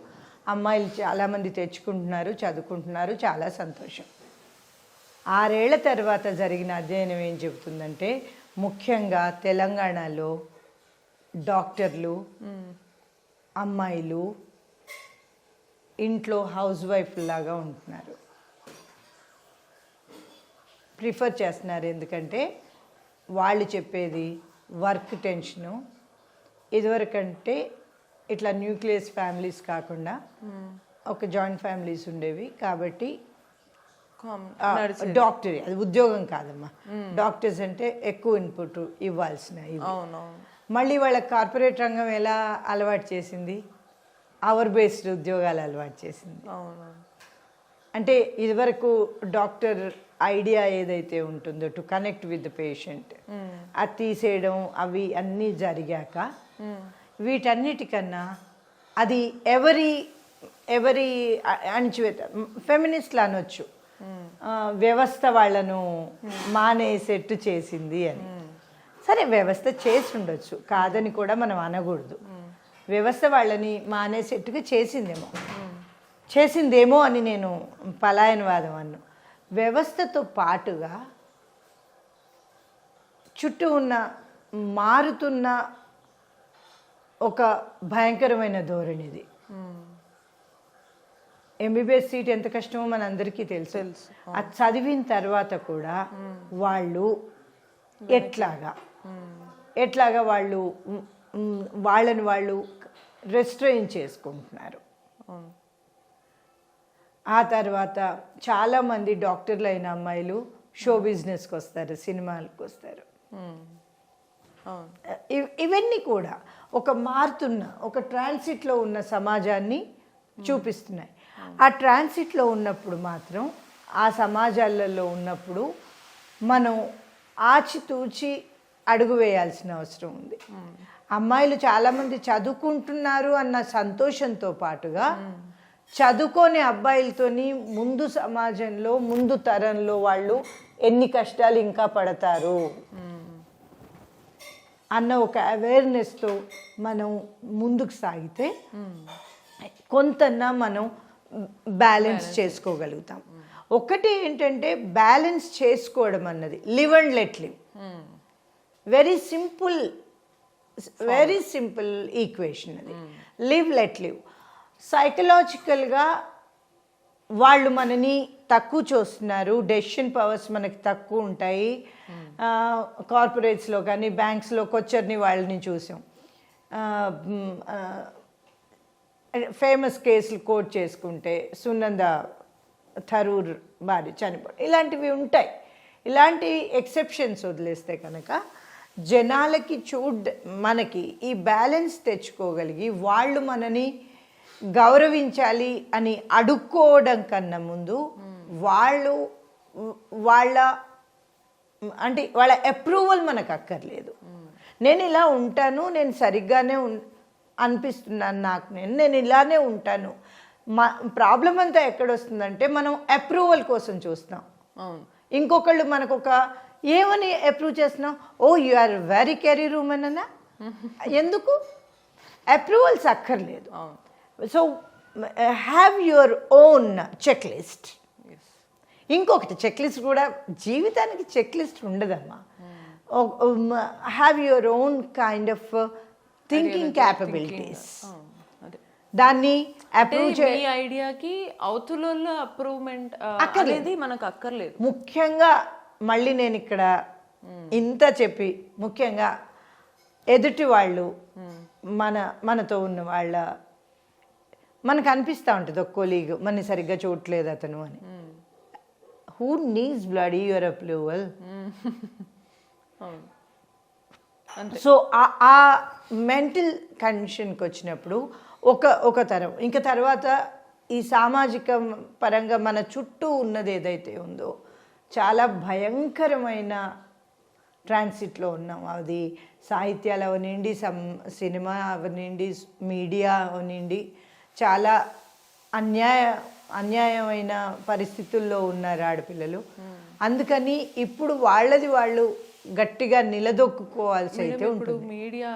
అమ్మాయిలు చాలామంది తెచ్చుకుంటున్నారు, చదువుకుంటున్నారు, చాలా సంతోషం. 6 ఏళ్ల తర్వాత జరిగిన అధ్యయనం ఏం చెబుతుందంటే, ముఖ్యంగా తెలంగాణలో డాక్టర్లు అమ్మాయిలు ఇంట్లో హౌస్ వైఫ్ లాగా ఉంటున్నారు, ప్రిఫర్ చేస్తున్నారు. ఎందుకంటే వాళ్ళు చెప్పేది వర్క్ టెన్షను, ఇదివరకంటే ఇట్లా న్యూక్లియస్ ఫ్యామిలీస్ కాకుండా ఒక జాయింట్ ఫ్యామిలీస్ ఉండేవి కాబట్టి డాక్టర్ అది ఉద్యోగం కాదమ్మా. డాక్టర్స్ అంటే ఎక్కువ ఇన్పుట్ ఇవ్వాల్సిన ఇది. మళ్ళీ వాళ్ళ కార్పొరేట్ రంగం ఎలా అలవాటు చేసింది, అవర్ బేస్డ్ ఉద్యోగాలు అలవాటు చేసింది. అంటే ఇదివరకు డాక్టర్ ఐడియా ఏదైతే ఉంటుందో to connect with the patient, అది తీసేయడం అవి అన్నీ జరిగాక వీటన్నిటికన్నా అది ఎవరి అణచివేత ఫెమినిస్ట్లు అనొచ్చు, వ్యవస్థ వాళ్ళను మానేసేట్టు చేసింది అని. సరే వ్యవస్థ చేసి ఉండొచ్చు, కాదని కూడా మనం అనకూడదు. వ్యవస్థ వాళ్ళని మానేసేట్టుగా చేసిందేమో అని నేను పలాయనవాదం అన్ను. వ్యవస్థతో పాటుగా చుట్టూ ఉన్న మారుతున్న ఒక భయంకరమైన ధోరణిది. ఎంబీబీఎస్ సీట్ ఎంత కష్టమో మనందరికీ తెలుసు. అది చదివిన తర్వాత కూడా వాళ్ళు ఎట్లాగా వాళ్ళని వాళ్ళు రెస్ట్రెయిన్ చేసుకుంటున్నారు. ఆ తర్వాత చాలామంది డాక్టర్లు అయిన అమ్మాయిలు షో బిజినెస్కి వస్తారు, సినిమాలకు వస్తారు. ఇవన్నీ కూడా ఒక మారుతున్న ఒక ట్రాన్సిట్లో ఉన్న సమాజాన్ని చూపిస్తున్నాయి. ఆ ట్రాన్సిట్లో ఉన్నప్పుడు మాత్రం ఆ సమాజాలలో ఉన్నప్పుడు మనం ఆచితూచి అడుగు వేయాల్సిన అవసరం ఉంది. అమ్మాయిలు చాలామంది చదువుకుంటున్నారు అన్న సంతోషంతో పాటుగా చదువుకోని అబ్బాయిలతోని ముందు సమాజంలో ముందు తరంలో వాళ్ళు ఎన్ని కష్టాలు ఇంకా పడతారు అన్న ఒక అవేర్నెస్తో మనం ముందుకు సాగితే కొంతన్నా మనం బ్యాలెన్స్ చేసుకోగలుగుతాం. ఒకటి ఏంటంటే బ్యాలెన్స్ చేసుకోవడం అన్నది live and let live, very simple equation అది. Live let live. సైకలాజికల్గా వాళ్ళు మనని తక్కువ చూస్తున్నారు, డెసిషన్ పవర్స్ మనకి తక్కువ ఉంటాయి. కార్పొరేట్స్లో కానీ బ్యాంక్స్లో కొచ్చర్ని వాళ్ళని చూసాం. ఫేమస్ కేసులు కోట్ చేసుకుంటే సునంద థరూర్ భార్య చనిపోవడం, ఇలాంటివి ఉంటాయి. ఇలాంటి ఎక్సెప్షన్స్ వదిలేస్తే కనుక జనాలకి మనకి ఈ బ్యాలెన్స్ తెచ్చుకోగలిగి వాళ్ళు మనని గౌరవించాలి అని అడుక్కోవడం కన్నా ముందు వాళ్ళ అప్రూవల్ మనకు అక్కర్లేదు. నేను ఇలా ఉంటాను, నేను సరిగ్గానే అనిపిస్తున్నాను నాకు, నేను ఇలానే ఉంటాను. ప్రాబ్లం అంతా ఎక్కడొస్తుందంటే మనం అప్రూవల్ కోసం చూస్తాం. ఇంకొకళ్ళు మనకు ఏమని అప్రూవ్ చేస్తున్నాం, oh you are very career women అన్నా. ఎందుకు? అప్రూవల్స్ అక్కర్లేదు. So have your own check list. ఇంకొకటి చెక్ లిస్ట్ కూడా జీవితానికి చెక్ లిస్ట్ ఉండదమ్మా. Have your own kind of thinking capabilities. దాన్ని అప్రూవ్
ఐడియాకి అవతల అప్రూవ్మెంట్ అనేది మనకు అక్కర్లేదు.
ముఖ్యంగా మళ్ళీ నేను ఇక్కడ ఇంత చెప్పి ముఖ్యంగా ఎదుటి వాళ్ళు మనతో ఉన్న వాళ్ళ మనకు అనిపిస్తూ ఉంటుంది ఒక కొలీగ్ మనని సరిగ్గా చూడట్లేదు అతను అని. Who needs bloody your approval? So ఆ మెంటల్ కండిషన్కి వచ్చినప్పుడు ఒక తరం ఇంకా తర్వాత ఈ సామాజిక పరంగా మన చుట్టూ ఉన్నది ఏదైతే ఉందో చాలా భయంకరమైన ట్రాన్సిట్లో ఉన్నాం. అది సాహిత్యాలు అవనండి, సినిమా అవనండి, మీడియా అవనండి, చాలా అన్యాయమైన పరిస్థితుల్లో ఉన్నారు ఆడపిల్లలు. అందుకని ఇప్పుడు వాళ్ళు గట్టిగా నిలదొక్కుకోవాల్సి అయితే ఉంటుంది.
మీడియా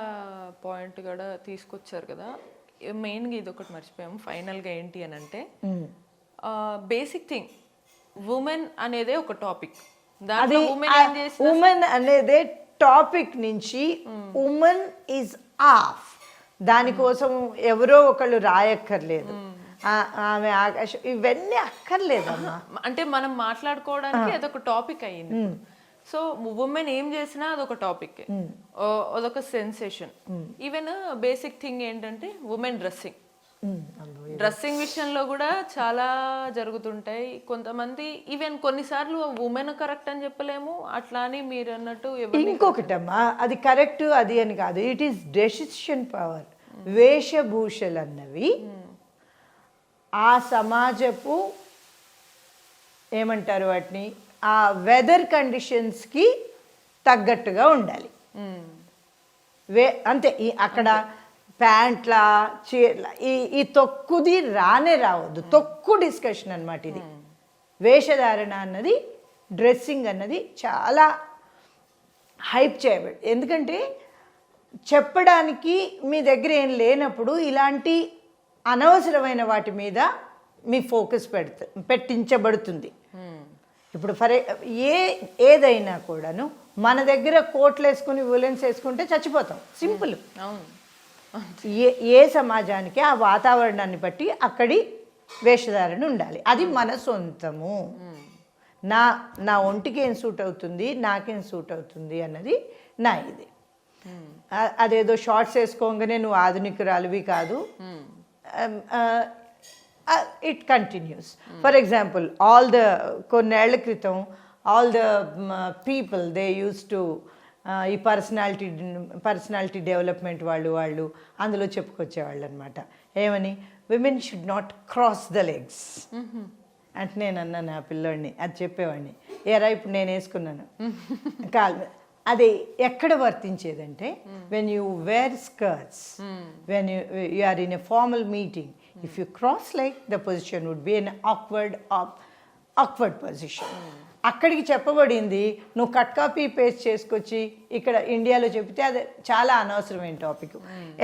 పాయింట్ కూడా తీసుకొచ్చారు కదా, మెయిన్గా ఇది ఒకటి మర్చిపోయాము. ఫైనల్గా ఏంటి అని అంటే బేసిక్ థింగ్ ఉమెన్ అనేదే ఒక టాపిక్.
ఉమెన్ అనేదే టాపిక్ నుంచి ఉమెన్ ఈజ్ ఆఫ్. దానికోసం ఎవరో ఒకళ్ళు రాయక్కర్లేదు, ఆమె ఆకాశం, ఇవన్నీ అక్కర్లేదమ్మా.
అంటే మనం మాట్లాడుకోవడానికి అదొక టాపిక్ అయ్యింది. సో ఉమెన్ ఏం చేసినా అదొక టాపిక్, అదొక సెన్సేషన్. ఈవెన్ బేసిక్ థింగ్ ఏంటంటే ఉమెన్ డ్రెస్సింగ్. డ్రెస్సింగ్ విషయంలో కూడా చాలా జరుగుతుంటాయి. కొంతమంది ఈవెన్ కొన్నిసార్లు ఉమెన్ కరెక్ట్ అని చెప్పలేము, అట్లా అని మీరు అన్నట్టు
ఇంకొకటమ్మా, అది కరెక్ట్ అది అని కాదు, ఇట్ ఈస్ డెసిషన్ పవర్. వేషభూషలు అన్నవి ఆ సమాజపు ఏమంటారు వాటిని, ఆ వెదర్ కండిషన్స్కి తగ్గట్టుగా ఉండాలి. అంతే. అక్కడ ప్యాంట్లా చీరలా ఈ తొక్కుది రానే రావద్దు. తొక్కు డిస్కషన్ అనమాట ఇది. వేషధారణ అన్నది, డ్రెస్సింగ్ అన్నది చాలా హైప్ చేయబడి, ఎందుకంటే చెప్పడానికి మీ దగ్గర ఏం లేనప్పుడు ఇలాంటి అనవసరమైన వాటి మీద మీ ఫోకస్ పెట్టించబడుతుంది. ఇప్పుడు ఏదైనా కూడాను మన దగ్గర కోట్లు వేసుకుని ఉలెన్స్ వేసుకుంటే చచ్చిపోతాం, సింపుల్. ఏ సమాజానికి ఆ వాతావరణాన్ని బట్టి అక్కడి వేషధారణ ఉండాలి. అది మన సొంతము. నా ఒంటికి ఏం సూట్ అవుతుంది, నాకేం సూట్ అవుతుంది అన్నది నా ఇది. అదేదో షార్ట్స్ వేసుకోగానే నువ్వు ఆధునికురాలివి కాదు. It continues. ఫర్ ఎగ్జాంపుల్ కొన్నేళ్ల క్రితం all the people they use to ఈ పర్సనాలిటీ డెవలప్మెంట్ వాళ్ళు అందులో చెప్పుకొచ్చేవాళ్ళు అనమాట. ఏమని, women should not cross the legs అంటే నేను అన్నాను ఆ పిల్లోడిని, అది చెప్పేవాడిని. ఏరా ఇప్పుడు నేను వేసుకున్నాను కాదు. అది ఎక్కడ వర్తించేదంటే, when you wear skirts, when you are in a formal meeting, if you cross like the position would be an awkward position. అక్కడికి చెప్పబడింది, నువ్వు కట్ కాపీ పేస్ట్ చేసుకొచ్చి ఇక్కడ ఇండియాలో చెప్తే అది చాలా అనవసరమైన టాపిక్.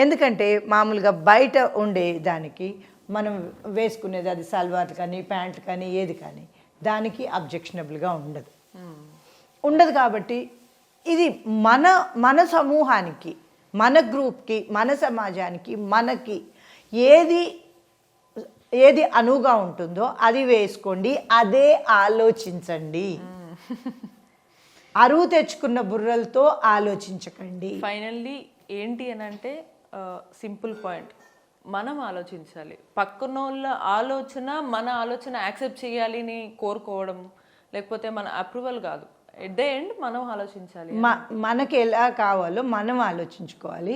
ఎందుకంటే మామూలుగా బయట ఉండే దానికి మనం వేసుకునేది, అది సల్వార్ కానీ ప్యాంట్లు కానీ ఏది కానీ, దానికి అబ్జెక్షనబుల్గా ఉండదు. కాబట్టి ఇది మన సమూహానికి, మన గ్రూప్కి, మన సమాజానికి, మనకి ఏది అనువుగా ఉంటుందో అది వేసుకోండి, అదే ఆలోచించండి. అరువు తెచ్చుకున్న బుర్రలతో ఆలోచించకండి.
ఫైనల్లీ ఏంటి అని అంటే, సింపుల్ పాయింట్, మనం ఆలోచించాలి. పక్కనోళ్ళ ఆలోచన మన ఆలోచన యాక్సెప్ట్ చేయాలి అని కోరుకోవడం, లేకపోతే మన అప్రూవల్ కాదు. ఎట్ ద ఎండ్ మనం ఆలోచించాలి.
మనకి ఎలా కావాలో మనం ఆలోచించుకోవాలి.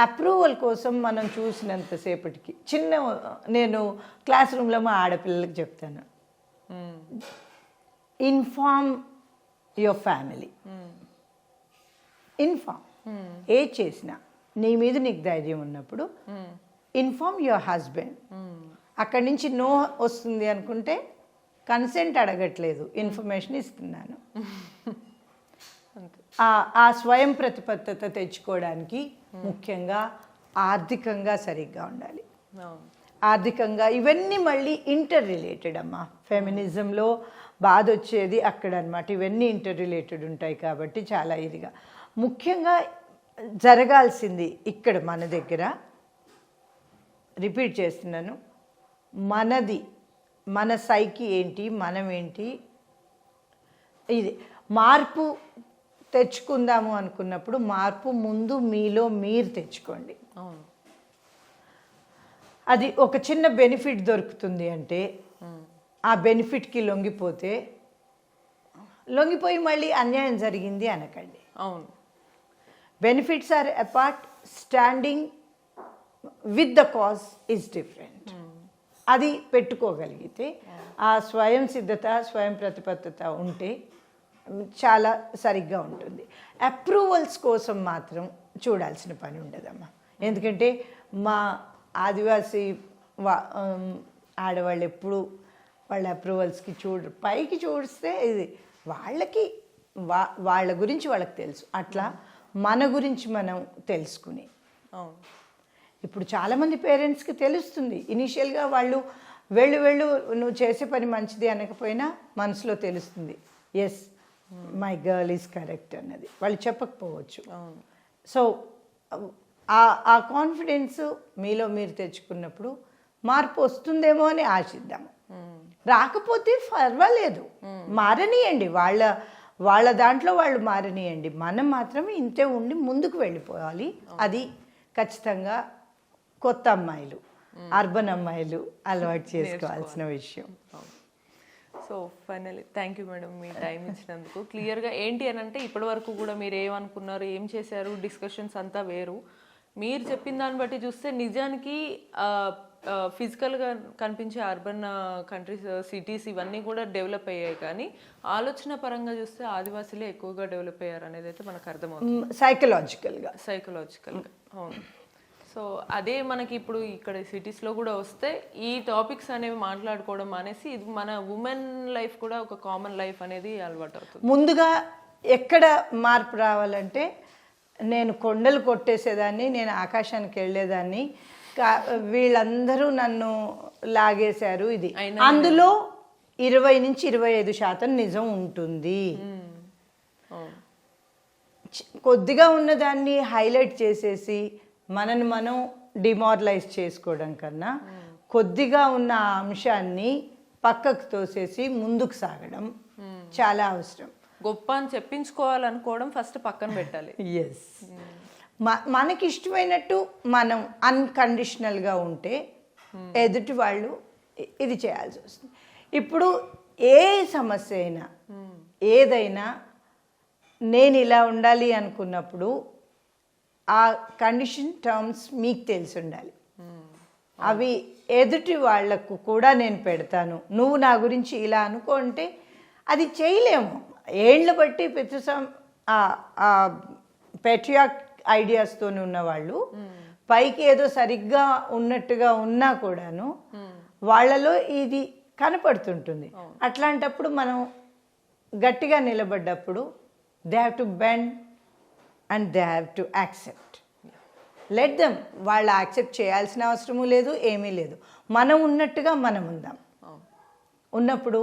అప్రూవల్ కోసం మనం చూసినంతసేపటికి నేను క్లాస్ రూమ్లో మా ఆడపిల్లలకు చెప్తాను, ఇన్ఫార్మ్ యువర్ ఫ్యామిలీ. ఇన్ఫార్మ్ ఏది చేసినా నీ మీద నీకు ధైర్యం ఉన్నప్పుడు ఇన్ఫార్మ్ యువర్ హస్బెండ్. అక్కడి నుంచి నో వస్తుంది అనుకుంటే కన్సెంట్ అడగట్లేదు, ఇన్ఫర్మేషన్ ఇస్తున్నాను. ఆ స్వయం ప్రతిపత్తత తెచ్చుకోవడానికి ముఖ్యంగా ఆర్థికంగా సరిగ్గా ఉండాలి. ఆర్థికంగా ఇవన్నీ మళ్ళీ ఇంటర్ రిలేటెడ్ అమ్మా. ఫెమినిజంలో బాధ వచ్చేది అక్కడ అనమాట. ఇవన్నీ ఇంటర్ రిలేటెడ్ ఉంటాయి కాబట్టి చాలా ఇదిగా ముఖ్యంగా జరగాల్సింది ఇక్కడ మన దగ్గర, రిపీట్ చేస్తున్నాను, మన సైకి ఏంటి, మనం ఏంటి, ఇది మార్పు తెచ్చుకుందాము అనుకున్నప్పుడు మార్పు ముందు మీలో మీరు తెచ్చుకోండి. అది ఒక చిన్న బెనిఫిట్ దొరుకుతుంది అంటే ఆ బెనిఫిట్కి లొంగిపోయి మళ్ళీ అన్యాయం జరిగింది అనకండి.
అవును,
benefits are apart, standing with the cause is different. అది పెట్టుకోగలిగితే ఆ స్వయం సిద్ధత, స్వయం ప్రతిపత్తత ఉంటే చాలా సరిగ్గా ఉంటుంది. అప్రూవల్స్ కోసం మాత్రం చూడాల్సిన పని ఉండదమ్మా. ఎందుకంటే మా ఆదివాసీ ఆడవాళ్ళు ఎప్పుడు వాళ్ళ అప్రూవల్స్కి పైకి చూస్తే ఇది వాళ్ళ గురించి వాళ్ళకి తెలుసు. అట్లా మన గురించి మనం తెలుసుకుని, ఇప్పుడు చాలామంది పేరెంట్స్కి తెలుస్తుంది ఇనీషియల్గా, వాళ్ళు వెళ్ళు నువ్వు చేసే పని మంచిది అనకపోయినా మనసులో తెలుస్తుంది, yes my girl is correct అన్నది. వాళ్ళు చెప్పకపోవచ్చు. సో ఆ కాన్ఫిడెన్స్ మీలో మీరు తెచ్చుకున్నప్పుడు మార్పు వస్తుందేమో అని ఆశిద్దాము. రాకపోతే పర్వాలేదు, మారనియండి. వాళ్ళ దాంట్లో వాళ్ళు మారనియండి, మనం మాత్రమే ఇంతే ఉండి ముందుకు వెళ్ళిపోవాలి. అది ఖచ్చితంగా కొత్త అమ్మాయిలు, అర్బన్ అమ్మాయిలు అలవాటు చేసుకోవాల్సిన విషయం.
So finally thank you madam me time ఇచ్చినందుకు. క్లియర్గా ఏంటి అని అంటే ఇప్పటి వరకు కూడా మీరు ఏమనుకున్నారు, ఏం చేశారు, డిస్కషన్స్ అంతా వేరు. మీరు చెప్పిన దాన్ని బట్టి చూస్తే నిజానికి ఫిజికల్గా కనిపించే అర్బన్ కంట్రీస్, సిటీస్ ఇవన్నీ కూడా డెవలప్ అయ్యాయి, కానీ ఆలోచన పరంగా చూస్తే ఆదివాసులే ఎక్కువగా డెవలప్ అయ్యారు అనేది అయితే మనకు అర్థమవుతుంది.
సైకలాజికల్గా.
అవును. సో అదే మనకి ఇప్పుడు ఇక్కడ సిటీస్లో కూడా వస్తే ఈ టాపిక్స్ అనేవి మాట్లాడుకోవడం అనేసి ఇది మన ఉమెన్ లైఫ్ కూడా ఒక కామన్ లైఫ్ అనేది అలవాటు అవుతుంది.
ముందుగా ఎక్కడ మార్పు రావాలంటే, నేను కొండలు కొట్టేసేదాన్ని, నేను ఆకాశానికి వెళ్ళేదాన్ని, వీళ్ళందరూ నన్ను లాగేశారు, ఇది అందులో 20-25% నిజం ఉంటుంది. కొద్దిగా ఉన్నదాన్ని హైలైట్ చేసేసి మనని మనం డిమారలైజ్ చేసుకోవడం కన్నా కొద్దిగా ఉన్న ఆ అంశాన్ని పక్కకు తోసేసి ముందుకు సాగడం చాలా అవసరం.
గొప్ప అని చెప్పించుకోవాలనుకోవడం ఫస్ట్ పక్కన పెట్టాలి.
ఎస్, మనకి ఇష్టమైనట్టు మనం అన్కండిషనల్గా ఉంటే ఎదుటి వాళ్ళు ఇది చేయాల్సి వస్తుంది. ఇప్పుడు ఏ సమస్య అయినా ఏదైనా నేను ఇలా ఉండాలి అనుకున్నప్పుడు ఆ కండిషన్ టర్మ్స్ మీకు తెలిసి ఉండాలి. అవి ఎదుటి వాళ్లకు కూడా నేను పెడతాను, నువ్వు నా గురించి ఇలా అనుకుంటే అది చేయలేము. ఏళ్ళు బట్టి పెట్రియాక్ ఐడియాస్తోనే ఉన్నవాళ్ళు పైకి ఏదో సరిగ్గా ఉన్నట్టుగా ఉన్నా కూడాను వాళ్ళలో ఇది కనపడుతుంటుంది. అట్లాంటప్పుడు మనం గట్టిగా నిలబడ్డప్పుడు they have to bend and they have to accept. Let them. వాళ్ళు యాక్సెప్ట్ చేయాల్సిన అవసరము లేదు, ఏమీ లేదు. మనం ఉన్నట్టుగా మనం ఉందాం. ఉన్నప్పుడు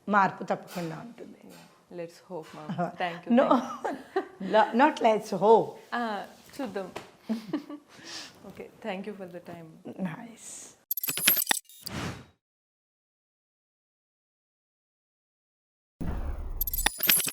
మార్పు తప్పకుండా ఉంటుంది.
Let's hope. Thank you.
No, not let's hope,
చూద్దాం. Okay, thank you for the time.
Nice.